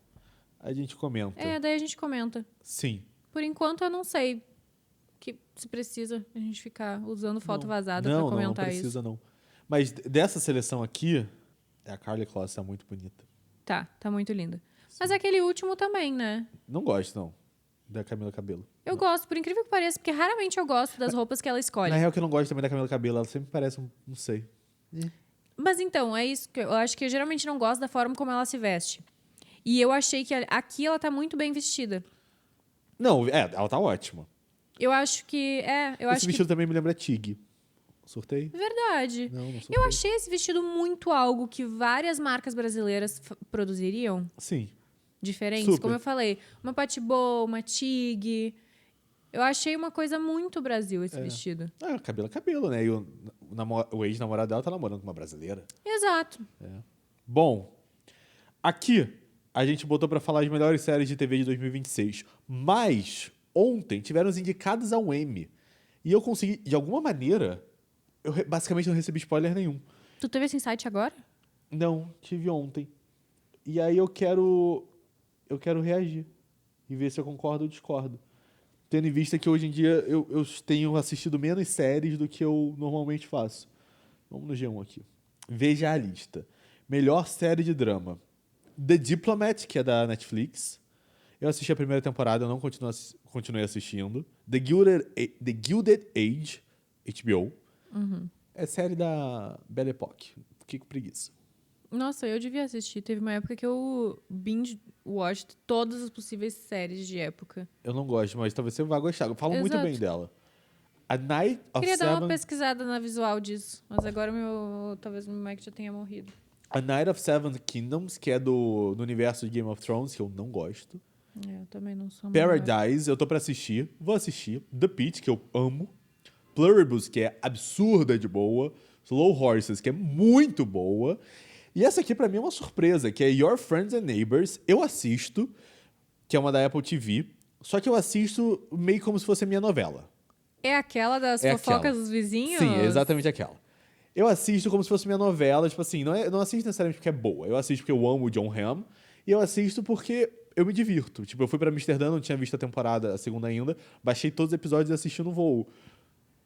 a gente comenta. Daí a gente comenta. Sim. Por enquanto, eu não sei que se precisa a gente ficar usando foto vazada pra comentar não precisa, isso. não. Mas dessa seleção aqui, a Karlie Kloss é muito bonita. Tá muito linda. Mas aquele último também, né? Não gosto, não, da Camila Cabello. Eu gosto, por incrível que pareça, porque raramente eu gosto das roupas que ela escolhe. Na real, que eu não gosto também da Camila Cabello, ela sempre parece não sei. Mas então, é isso que eu acho que eu geralmente não gosto da forma como ela se veste. E eu achei que aqui ela tá muito bem vestida. Não, ela tá ótima. Eu acho que. Esse vestido também me lembra Tig. Sorteio? Verdade. Não sorteio. Eu achei esse vestido muito algo que várias marcas brasileiras produziriam. Sim. Diferentes. Super. Como eu falei, uma Patibô, uma Tig. Eu achei uma coisa muito Brasil esse vestido. Cabelo, né? E o ex-namorado dela tá namorando com uma brasileira. Exato. Bom, aqui a gente botou pra falar as melhores séries de TV de 2026. Mas ontem tiveram os indicados ao Emmy. E eu consegui, de alguma maneira, basicamente não recebi spoiler nenhum. Tu teve esse insight agora? Não, tive ontem. E aí eu quero reagir e ver se eu concordo ou discordo. Tendo em vista que hoje em dia eu tenho assistido menos séries do que eu normalmente faço. Vamos no G1 aqui. Veja a lista. Melhor série de drama. The Diplomat, que é da Netflix. Eu assisti a primeira temporada, eu não continuei assistindo. The Gilded Age, HBO. É série da Belle Époque. Fiquei com preguiça. Nossa, eu devia assistir. Teve uma época que eu binge-watched todas as possíveis séries de época. Eu não gosto, mas talvez você vá gostar. Eu falo muito bem dela. A Night of Queria dar uma Seven... pesquisada na visual disso, mas agora talvez o meu Mac já tenha morrido. A Night of Seven Kingdoms, que é do universo de Game of Thrones, que eu não gosto. Eu também não sou Paradise, eu tô pra assistir. Vou assistir. The Pitt, que eu amo. Pluribus, que é absurda de boa. Slow Horses, que é muito boa. E essa aqui pra mim é uma surpresa, que é Your Friends and Neighbors. Eu assisto, que é uma da Apple TV. Só que eu assisto meio como se fosse a minha novela. É aquela das fofocas dos vizinhos? Sim, é exatamente aquela. Eu assisto como se fosse minha novela, tipo assim, não assisto necessariamente porque é boa. Eu assisto porque eu amo o John Hamm. E eu assisto porque eu me divirto. Tipo, eu fui pra Amsterdã, não tinha visto a segunda ainda. Baixei todos os episódios e assisti no voo.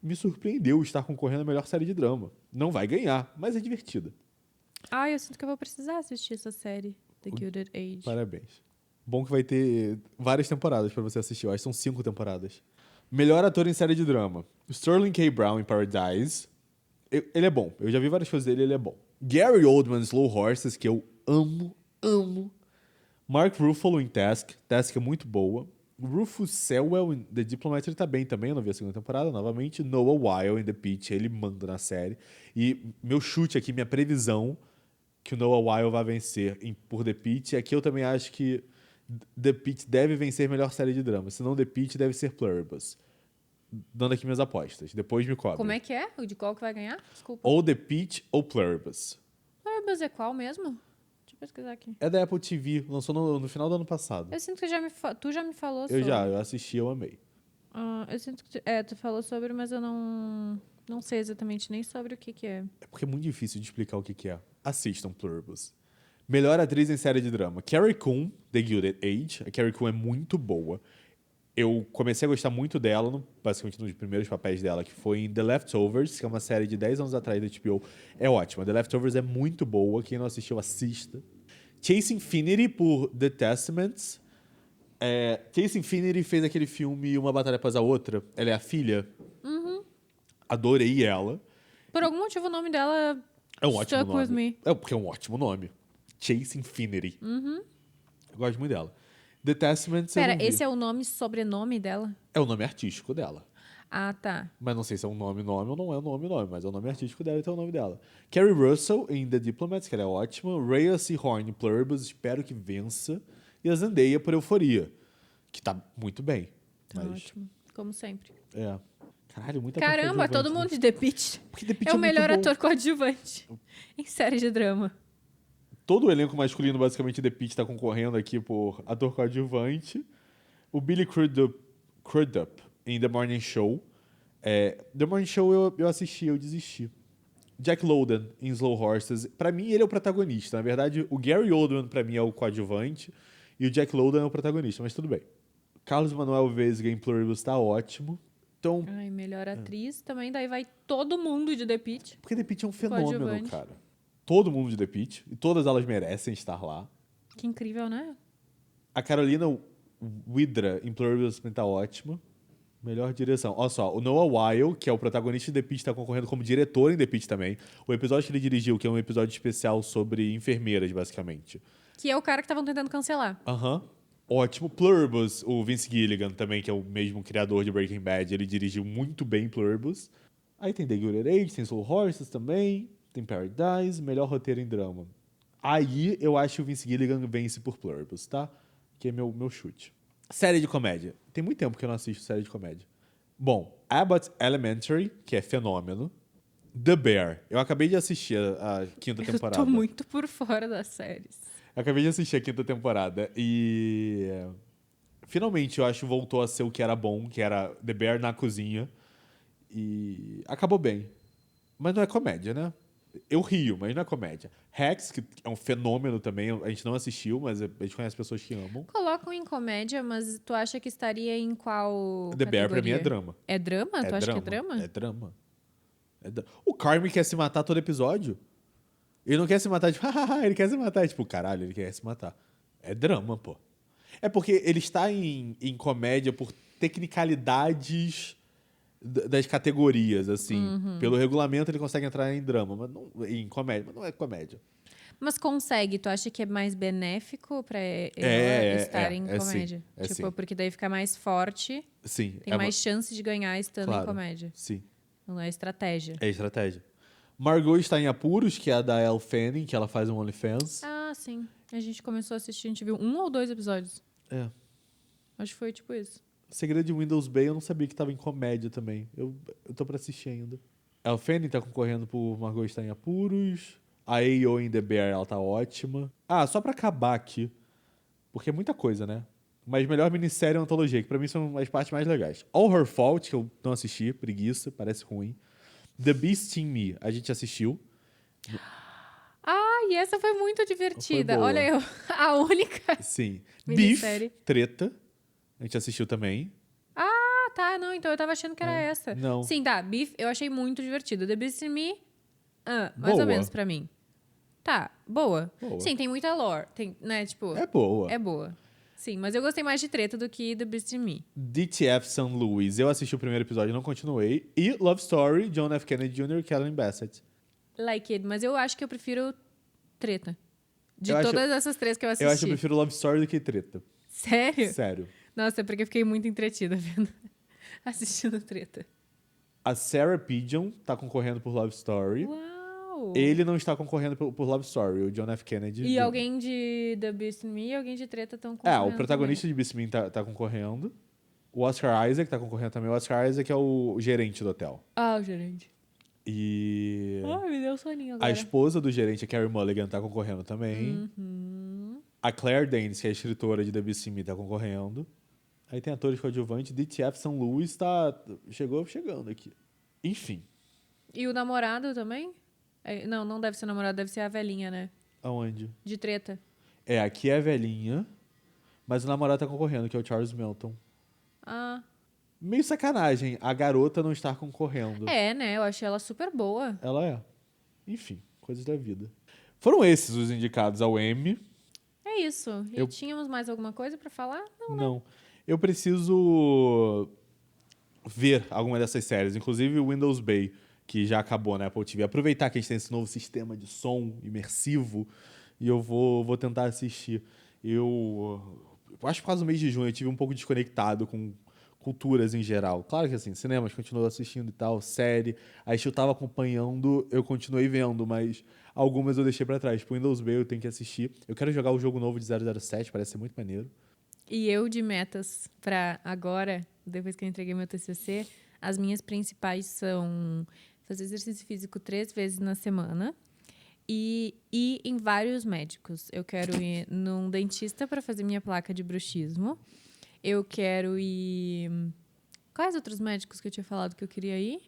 Me surpreendeu estar concorrendo à melhor série de drama. Não vai ganhar, mas é divertida. Eu sinto que eu vou precisar assistir essa série, The Gilded Age. Parabéns. Bom que vai ter várias temporadas pra você assistir. Eu acho que são 5 temporadas. Melhor ator em série de drama. Sterling K. Brown em Paradise. Ele é bom. Eu já vi várias coisas dele, ele é bom. Gary Oldman, Slow Horses, que eu amo. Mark Ruffalo em Task. Task é muito boa. Rufus Sewell em The Diplomat, ele tá bem também. Eu não vi a segunda temporada, novamente. Noah Weil em The Pitt, ele manda na série. E meu chute aqui, minha previsão, que o Noah Weil vai vencer por The Pitt. Aqui eu também acho que The Pitt deve vencer melhor série de drama. Se não The Pitt, deve ser Pluribus. Dando aqui minhas apostas. Depois me cobre. Como é que é? De qual que vai ganhar? Desculpa. Ou The Pitt ou Pluribus. Pluribus é qual mesmo? Deixa eu pesquisar aqui. É da Apple TV. Lançou no final do ano passado. Eu sinto que tu já me falou sobre. Eu assisti, eu amei. Eu sinto que tu falou sobre, mas eu não sei exatamente nem sobre o que é. É porque é muito difícil de explicar o que é. Assistam Pluribus. Melhor atriz em série de drama. Carrie Coon, The Gilded Age. A Carrie Coon é muito boa. Eu comecei a gostar muito dela, basicamente nos primeiros papéis dela, que foi em The Leftovers, que é uma série de 10 anos atrás da HBO. É ótima. The Leftovers é muito boa. Quem não assistiu, assista. Chase Infinity, por The Testaments. Chase Infinity fez aquele filme Uma Batalha Após a Outra. Ela é a filha. Adorei ela. Por algum motivo o nome dela É um ótimo stuck with nome. me. Porque é um ótimo nome. Chase Infinity. Eu gosto muito dela. The Testaments eu Pera, não vi. esse é o nome sobrenome dela? É o nome artístico dela. Ah, tá. Mas não sei se é um nome ou não é um nome, mas é o nome artístico dela, então é o nome dela. Carrie Russell em The Diplomat, que ela é ótima. Rhea Seehorn em Pluribus, espero que vença. E a Zendaya por Euforia, que tá muito bem. Tá mas, ótimo. Como sempre. Caralho, muita Caramba, ator todo coadjuvante, mundo né? de The Pitt. Porque The Pitt É o muito melhor bom. ator coadjuvante em série de drama. Todo o elenco masculino, basicamente, The Pitt tá concorrendo aqui por ator coadjuvante. O Billy Crudup em The Morning Show. The Morning Show eu assisti, eu desisti. Jack Lowden em Slow Horses. Pra mim, ele é o protagonista. Na verdade, o Gary Oldman, pra mim, é o coadjuvante. E o Jack Lowden é o protagonista, mas tudo bem. Carlos Manuel Vesga em Pluribus tá ótimo. Então, Ai, melhor atriz também. Daí vai todo mundo de The Pitt. porque The Pitt é um fenômeno, Coadjuvante. cara. Todo mundo de The Pitt. E todas elas merecem estar lá. Que incrível, né? A Carolina Widra em Pluribus também tá ótima. Melhor direção. Olha só, o Noah Weil, que é o protagonista de The Pitt, tá concorrendo como diretor em The Pitt também. O episódio que ele dirigiu, que é um episódio especial sobre enfermeiras, basicamente. Que é o cara que estavam tentando cancelar. Aham. Ótimo. Pluribus, o Vince Gilligan também, que é o mesmo criador de Breaking Bad, ele dirigiu muito bem Pluribus. Aí tem The Gilded Age, tem Soul Horses também, tem Paradise, melhor roteiro em drama. Aí eu acho que o Vince Gilligan vence por Pluribus, tá? Que é meu chute. Série de comédia. Tem muito tempo que eu não assisto série de comédia. Bom, Abbott Elementary, que é fenômeno. The Bear. Eu acabei de assistir a quinta temporada. Eu tô muito por fora das séries. Eu acabei de assistir a quinta temporada e finalmente eu acho que voltou a ser o que era bom, que era The Bear na cozinha. E acabou bem. Mas não é comédia, né? Eu rio, mas não é comédia. Hacks, que é um fenômeno também, a gente não assistiu, mas a gente conhece pessoas que amam. Colocam em comédia, mas tu acha que estaria em qual The Bear pra mim é categoria? drama. É drama? Tu acha que é drama? É drama. O Carmen quer se matar todo episódio. Ele não quer se matar, tipo, hahaha, ele quer se matar. Tipo, caralho, ele quer se matar. É drama, pô. É porque ele está em comédia por tecnicalidades das categorias, assim. Pelo regulamento ele consegue entrar em drama, mas não, em comédia, mas não é comédia. Mas consegue, tu acha que é mais benéfico pra ela estar em comédia? sim, Tipo, sim. porque daí fica mais forte, Sim. tem mais chance de ganhar estando claro, em comédia. Sim. Não é estratégia. É estratégia. Margot está em Apuros, que é a da Elle Fanning, que ela faz um OnlyFans. Ah, sim. A gente começou a assistir, a gente viu 1 ou 2 episódios. É. Acho que foi tipo isso. Segredo de Windows Bay, eu não sabia que tava em comédia também. Eu tô pra assistir ainda. Elle Fanning tá concorrendo por Margot está em Apuros. A A.O. em The Bear, ela tá ótima. Ah, só pra acabar aqui, porque é muita coisa, né? Mas melhor minissérie é antologia, que pra mim são as partes mais legais. All Her Fault, que eu não assisti, preguiça, parece ruim. The Beast in Me, a gente assistiu. Ah, e essa foi muito divertida. Foi boa. Olha eu, a única. Sim. Minissérie. Beef, Treta, a gente assistiu também. Ah, tá, não, então eu tava achando que era essa. não. Sim, tá, Beef eu achei muito divertido. The Beast in Me, mais Boa. ou menos pra mim. Tá, boa. Boa. Sim, tem muita lore, tem, né, tipo... É boa. É boa. Sim, mas eu gostei mais de Treta do que The Beast in Me. DTF St. Louis, eu assisti o primeiro episódio e não continuei. E Love Story, John F. Kennedy Jr. e Kellen Bassett. Like it, mas eu acho que eu prefiro Treta. De Eu acho- todas essas três que eu assisti. Eu acho que eu prefiro Love Story do que Treta. Sério? Sério. Nossa, é porque eu fiquei muito entretida vendo, assistindo Treta. A Sarah Pigeon tá concorrendo por Love Story. Uau! Ele não está concorrendo por Love Story, o John F. Kennedy. E alguém de The Beast in Me e alguém de Treta estão É, concorrendo o protagonista de Beast in Me tá concorrendo. O Oscar Isaac tá concorrendo também. O Oscar Isaac é o gerente do hotel. também. Ah, o gerente. E Ai, me deu soninho a agora. esposa do gerente, a Carey Mulligan, tá concorrendo também. A Claire Danes, que é a escritora de The Beast in Me, tá concorrendo. Aí tem atores coadjuvantes. DTF St. Louis chegando aqui. Enfim, E o namorado também? Não deve ser namorado, deve ser a velhinha, né? aonde? De Treta. É, aqui é a velhinha, mas o namorado tá concorrendo, que é o Charles Melton. Ah, Meio sacanagem a garota não estar concorrendo. é, né? Eu achei ela super boa. Ela é. Enfim, coisas da vida. Foram esses os indicados ao Emmy. É isso. E Eu- tínhamos mais alguma coisa pra falar? Não. Eu preciso ver alguma dessas séries, inclusive o Windows Bay, que já acabou na Apple TV. Aproveitar que a gente tem esse novo sistema de som imersivo e eu vou tentar assistir. Eu acho que quase no mês de junho eu tive um pouco desconectado com culturas em geral. Claro que assim, cinemas continuo assistindo e tal, série. Aí eu tava acompanhando, eu continuei vendo, mas algumas eu deixei pra trás. Tipo, Windows Bay eu tenho que assistir. Eu quero jogar o jogo novo de 007, parece ser muito maneiro. E eu de metas pra agora, depois que eu entreguei meu TCC, As minhas principais são fazer exercício físico 3 vezes na semana e ir em vários médicos. Eu quero ir num dentista para fazer minha placa de bruxismo. Eu quero ir... Quais outros médicos que eu tinha falado que eu queria ir?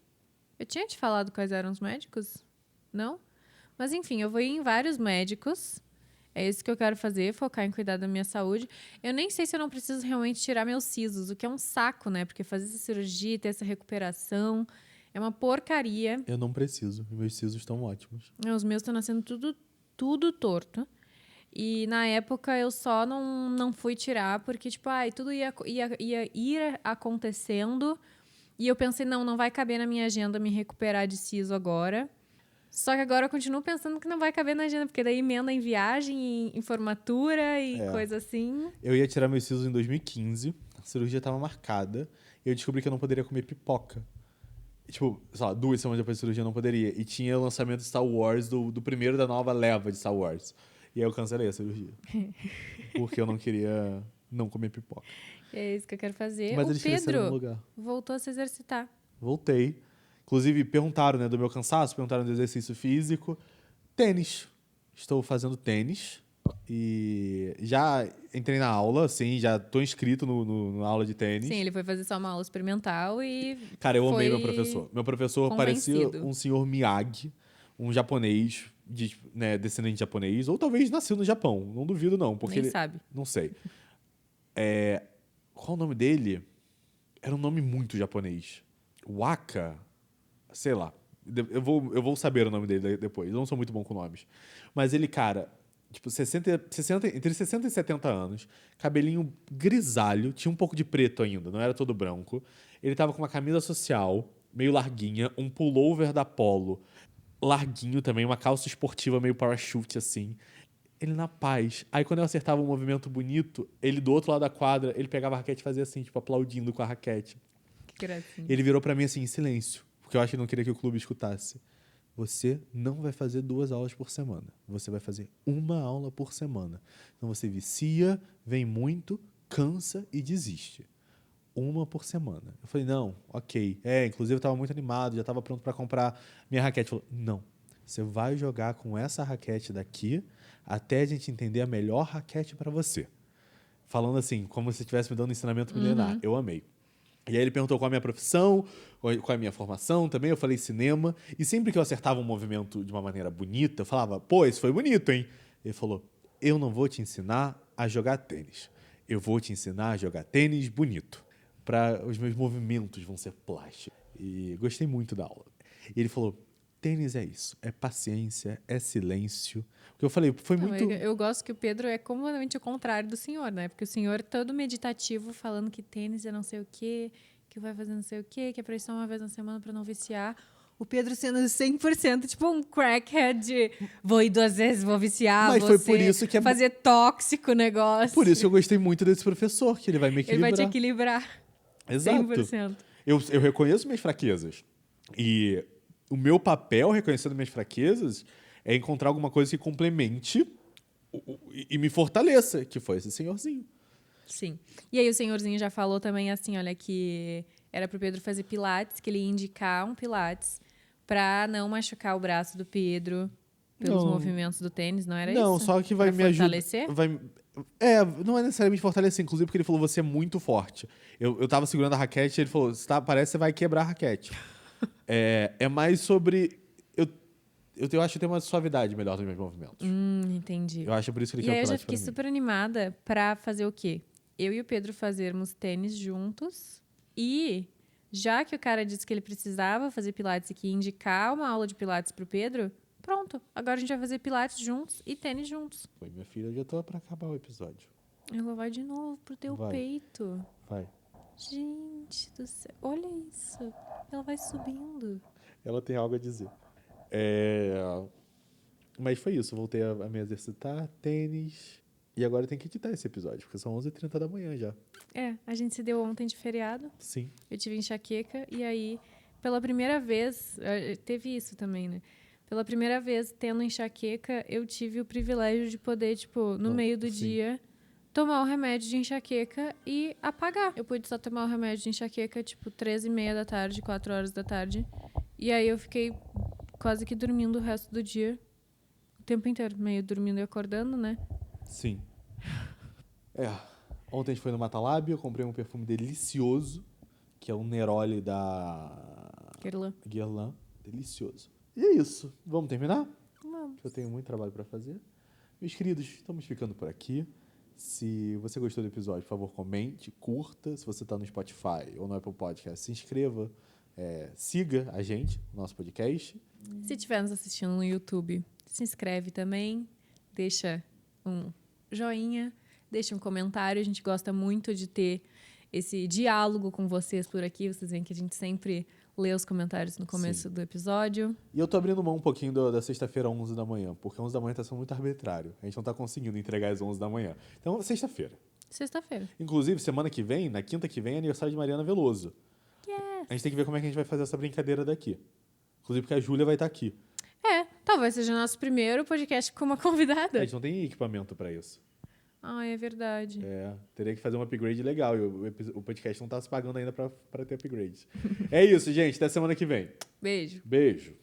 Eu tinha te falado quais eram os médicos? Não? Mas, enfim, eu vou ir em vários médicos. É isso que eu quero fazer, focar em cuidar da minha saúde. Eu nem sei se eu não preciso realmente tirar meus sisos, o que é um saco, né? Porque fazer essa cirurgia, ter essa recuperação, é uma porcaria. Eu não preciso. Meus sisos estão ótimos. Os meus estão nascendo tudo torto. E na época eu só não fui tirar, porque, tipo, tudo ia ir acontecendo. E eu pensei, não vai caber na minha agenda me recuperar de siso agora. Só que agora eu continuo pensando que não vai caber na agenda, porque daí emenda em viagem, em formatura e coisa assim. Eu ia tirar meus sisos em 2015, a cirurgia estava marcada, e eu descobri que eu não poderia comer pipoca. Tipo, sei lá, 2 semanas depois da cirurgia eu não poderia. E tinha o lançamento de Star Wars, do primeiro da nova leva de Star Wars. E aí eu cancelei a cirurgia. Porque eu não queria não comer pipoca. É isso que eu quero fazer. Mas o eles cresceram no Pedro lugar. voltou a se exercitar. Voltei. Inclusive, perguntaram, né, do meu cansaço, perguntaram do exercício físico. Tênis. Estou fazendo tênis. E já entrei na aula, assim, já estou inscrito na aula de tênis. Sim, ele foi fazer só uma aula experimental e Cara, eu amei foi meu professor. Meu professor parecia convencido. um senhor Miyagi, um japonês, né, descendente de japonês, ou talvez nascido no Japão. Não duvido, não. Porque Nem ele, sabe. não sei. Qual o nome dele? Era um nome muito japonês. Waka? Sei lá. Eu vou saber o nome dele depois. Eu não sou muito bom com nomes. Mas ele, cara, tipo, entre 60 e 70 anos, cabelinho grisalho, tinha um pouco de preto ainda, não era todo branco. Ele tava com uma camisa social, meio larguinha, um pullover da Polo, larguinho também, uma calça esportiva meio parachute, assim. Ele na paz. Aí quando eu acertava um movimento bonito, ele do outro lado da quadra, ele pegava a raquete e fazia assim, tipo, aplaudindo com a raquete. Que gracinha. Ele virou pra mim assim, em silêncio, porque eu acho que ele não queria que o clube escutasse. Você não vai fazer 2 aulas por semana. Você vai fazer 1 aula por semana. Então você vicia, vem muito, cansa e desiste. 1 por semana. Eu falei, não, ok. Inclusive eu estava muito animado, já estava pronto para comprar minha raquete. Ele falou, não, você vai jogar com essa raquete daqui até a gente entender a melhor raquete para você. Falando assim, como se estivesse me dando um ensinamento milenar. Eu amei. E aí ele perguntou qual a minha profissão, qual a minha formação também. Eu falei cinema. E sempre que eu acertava um movimento de uma maneira bonita, eu falava, pô, isso foi bonito, hein? Ele falou, eu não vou te ensinar a jogar tênis. Eu vou te ensinar a jogar tênis bonito. Os meus movimentos vão ser plásticos. E gostei muito da aula. E ele falou, tênis é isso. É paciência, é silêncio. O que eu falei, foi muito... Eu gosto que o Pedro é completamente o contrário do senhor, né? Porque o senhor é todo meditativo, falando que tênis é não sei o quê, que vai fazer não sei o quê, que é pra ir só uma vez na semana pra não viciar. O Pedro sendo 100%, tipo um crackhead de vou ir 2 vezes, vou viciar, Mas foi por isso que fazer tóxico o negócio. Por isso que eu gostei muito desse professor, que ele vai me equilibrar. Ele vai te equilibrar. Exato. 100%. Eu reconheço minhas fraquezas. E o meu papel, reconhecendo minhas fraquezas, é encontrar alguma coisa que complemente e me fortaleça, que foi esse senhorzinho. Sim. E aí o senhorzinho já falou também assim, olha, que era pro Pedro fazer pilates, que ele ia indicar um pilates pra não machucar o braço do Pedro pelos movimentos do tênis, não era isso? Não, só que vai me ajudar. Fortalecer? Não é necessariamente fortalecer, inclusive porque ele falou, você é muito forte. Eu tava segurando a raquete e ele falou, parece que você vai quebrar a raquete. É mais sobre... Eu acho que tem uma suavidade melhor nos meus movimentos. Entendi. Eu acho por isso que ele E quer o aí eu já pilates fiquei pra mim. super animada pra fazer o quê? Eu e o Pedro fazermos tênis juntos e, já que o cara disse que ele precisava fazer pilates e que ia indicar uma aula de pilates pro Pedro, pronto. Agora a gente vai fazer pilates juntos e tênis juntos. Oi, minha filha, eu já tô pra acabar o episódio. Ela vai de novo pro teu Vai. peito. Vai. Gente do céu. Olha isso. Ela vai subindo. Ela tem algo a dizer. Mas foi isso. Voltei a me exercitar, tênis. E agora tem que editar esse episódio, porque são 11h30 da manhã já. A gente se deu ontem de feriado. Sim. Eu tive enxaqueca e aí, pela primeira vez, teve isso também, né? Pela primeira vez, tendo enxaqueca, eu tive o privilégio de poder, tipo, no meio do dia, tomar o remédio de enxaqueca e apagar. Eu pude só tomar o remédio de enxaqueca, tipo, 13h30 da tarde, 4 horas da tarde. E aí eu fiquei quase que dormindo o resto do dia. O tempo inteiro, meio dormindo e acordando, né? Sim. Ontem a gente foi no Matalab, eu comprei um perfume delicioso, que é um Neroli da Guerlain. Delicioso. E é isso. Vamos terminar? Vamos. Eu tenho muito trabalho para fazer. Meus queridos, estamos ficando por aqui. Se você gostou do episódio, por favor, comente, curta. Se você está no Spotify ou no Apple Podcast, se inscreva. Siga a gente, o nosso podcast. Se estiver nos assistindo no YouTube, se inscreve também. Deixa um joinha, deixa um comentário. A gente gosta muito de ter esse diálogo com vocês por aqui. Vocês veem que a gente sempre lê os comentários no começo do episódio. E eu tô abrindo mão um pouquinho da sexta-feira às 11 da manhã, porque 11 da manhã tá sendo muito arbitrário. A gente não tá conseguindo entregar às 11 da manhã. Então, sexta-feira. Sexta-feira. Inclusive, semana que vem, na quinta que vem, é aniversário de Mariana Veloso. Yes. A gente tem que ver como é que a gente vai fazer essa brincadeira daqui. Inclusive porque a Júlia vai estar aqui. Talvez seja nosso primeiro podcast com uma convidada. A gente não tem equipamento para isso. É verdade. Teria que fazer um upgrade legal. E o podcast não tá se pagando ainda para ter upgrade. É isso, gente. Até semana que vem. Beijo. Beijo.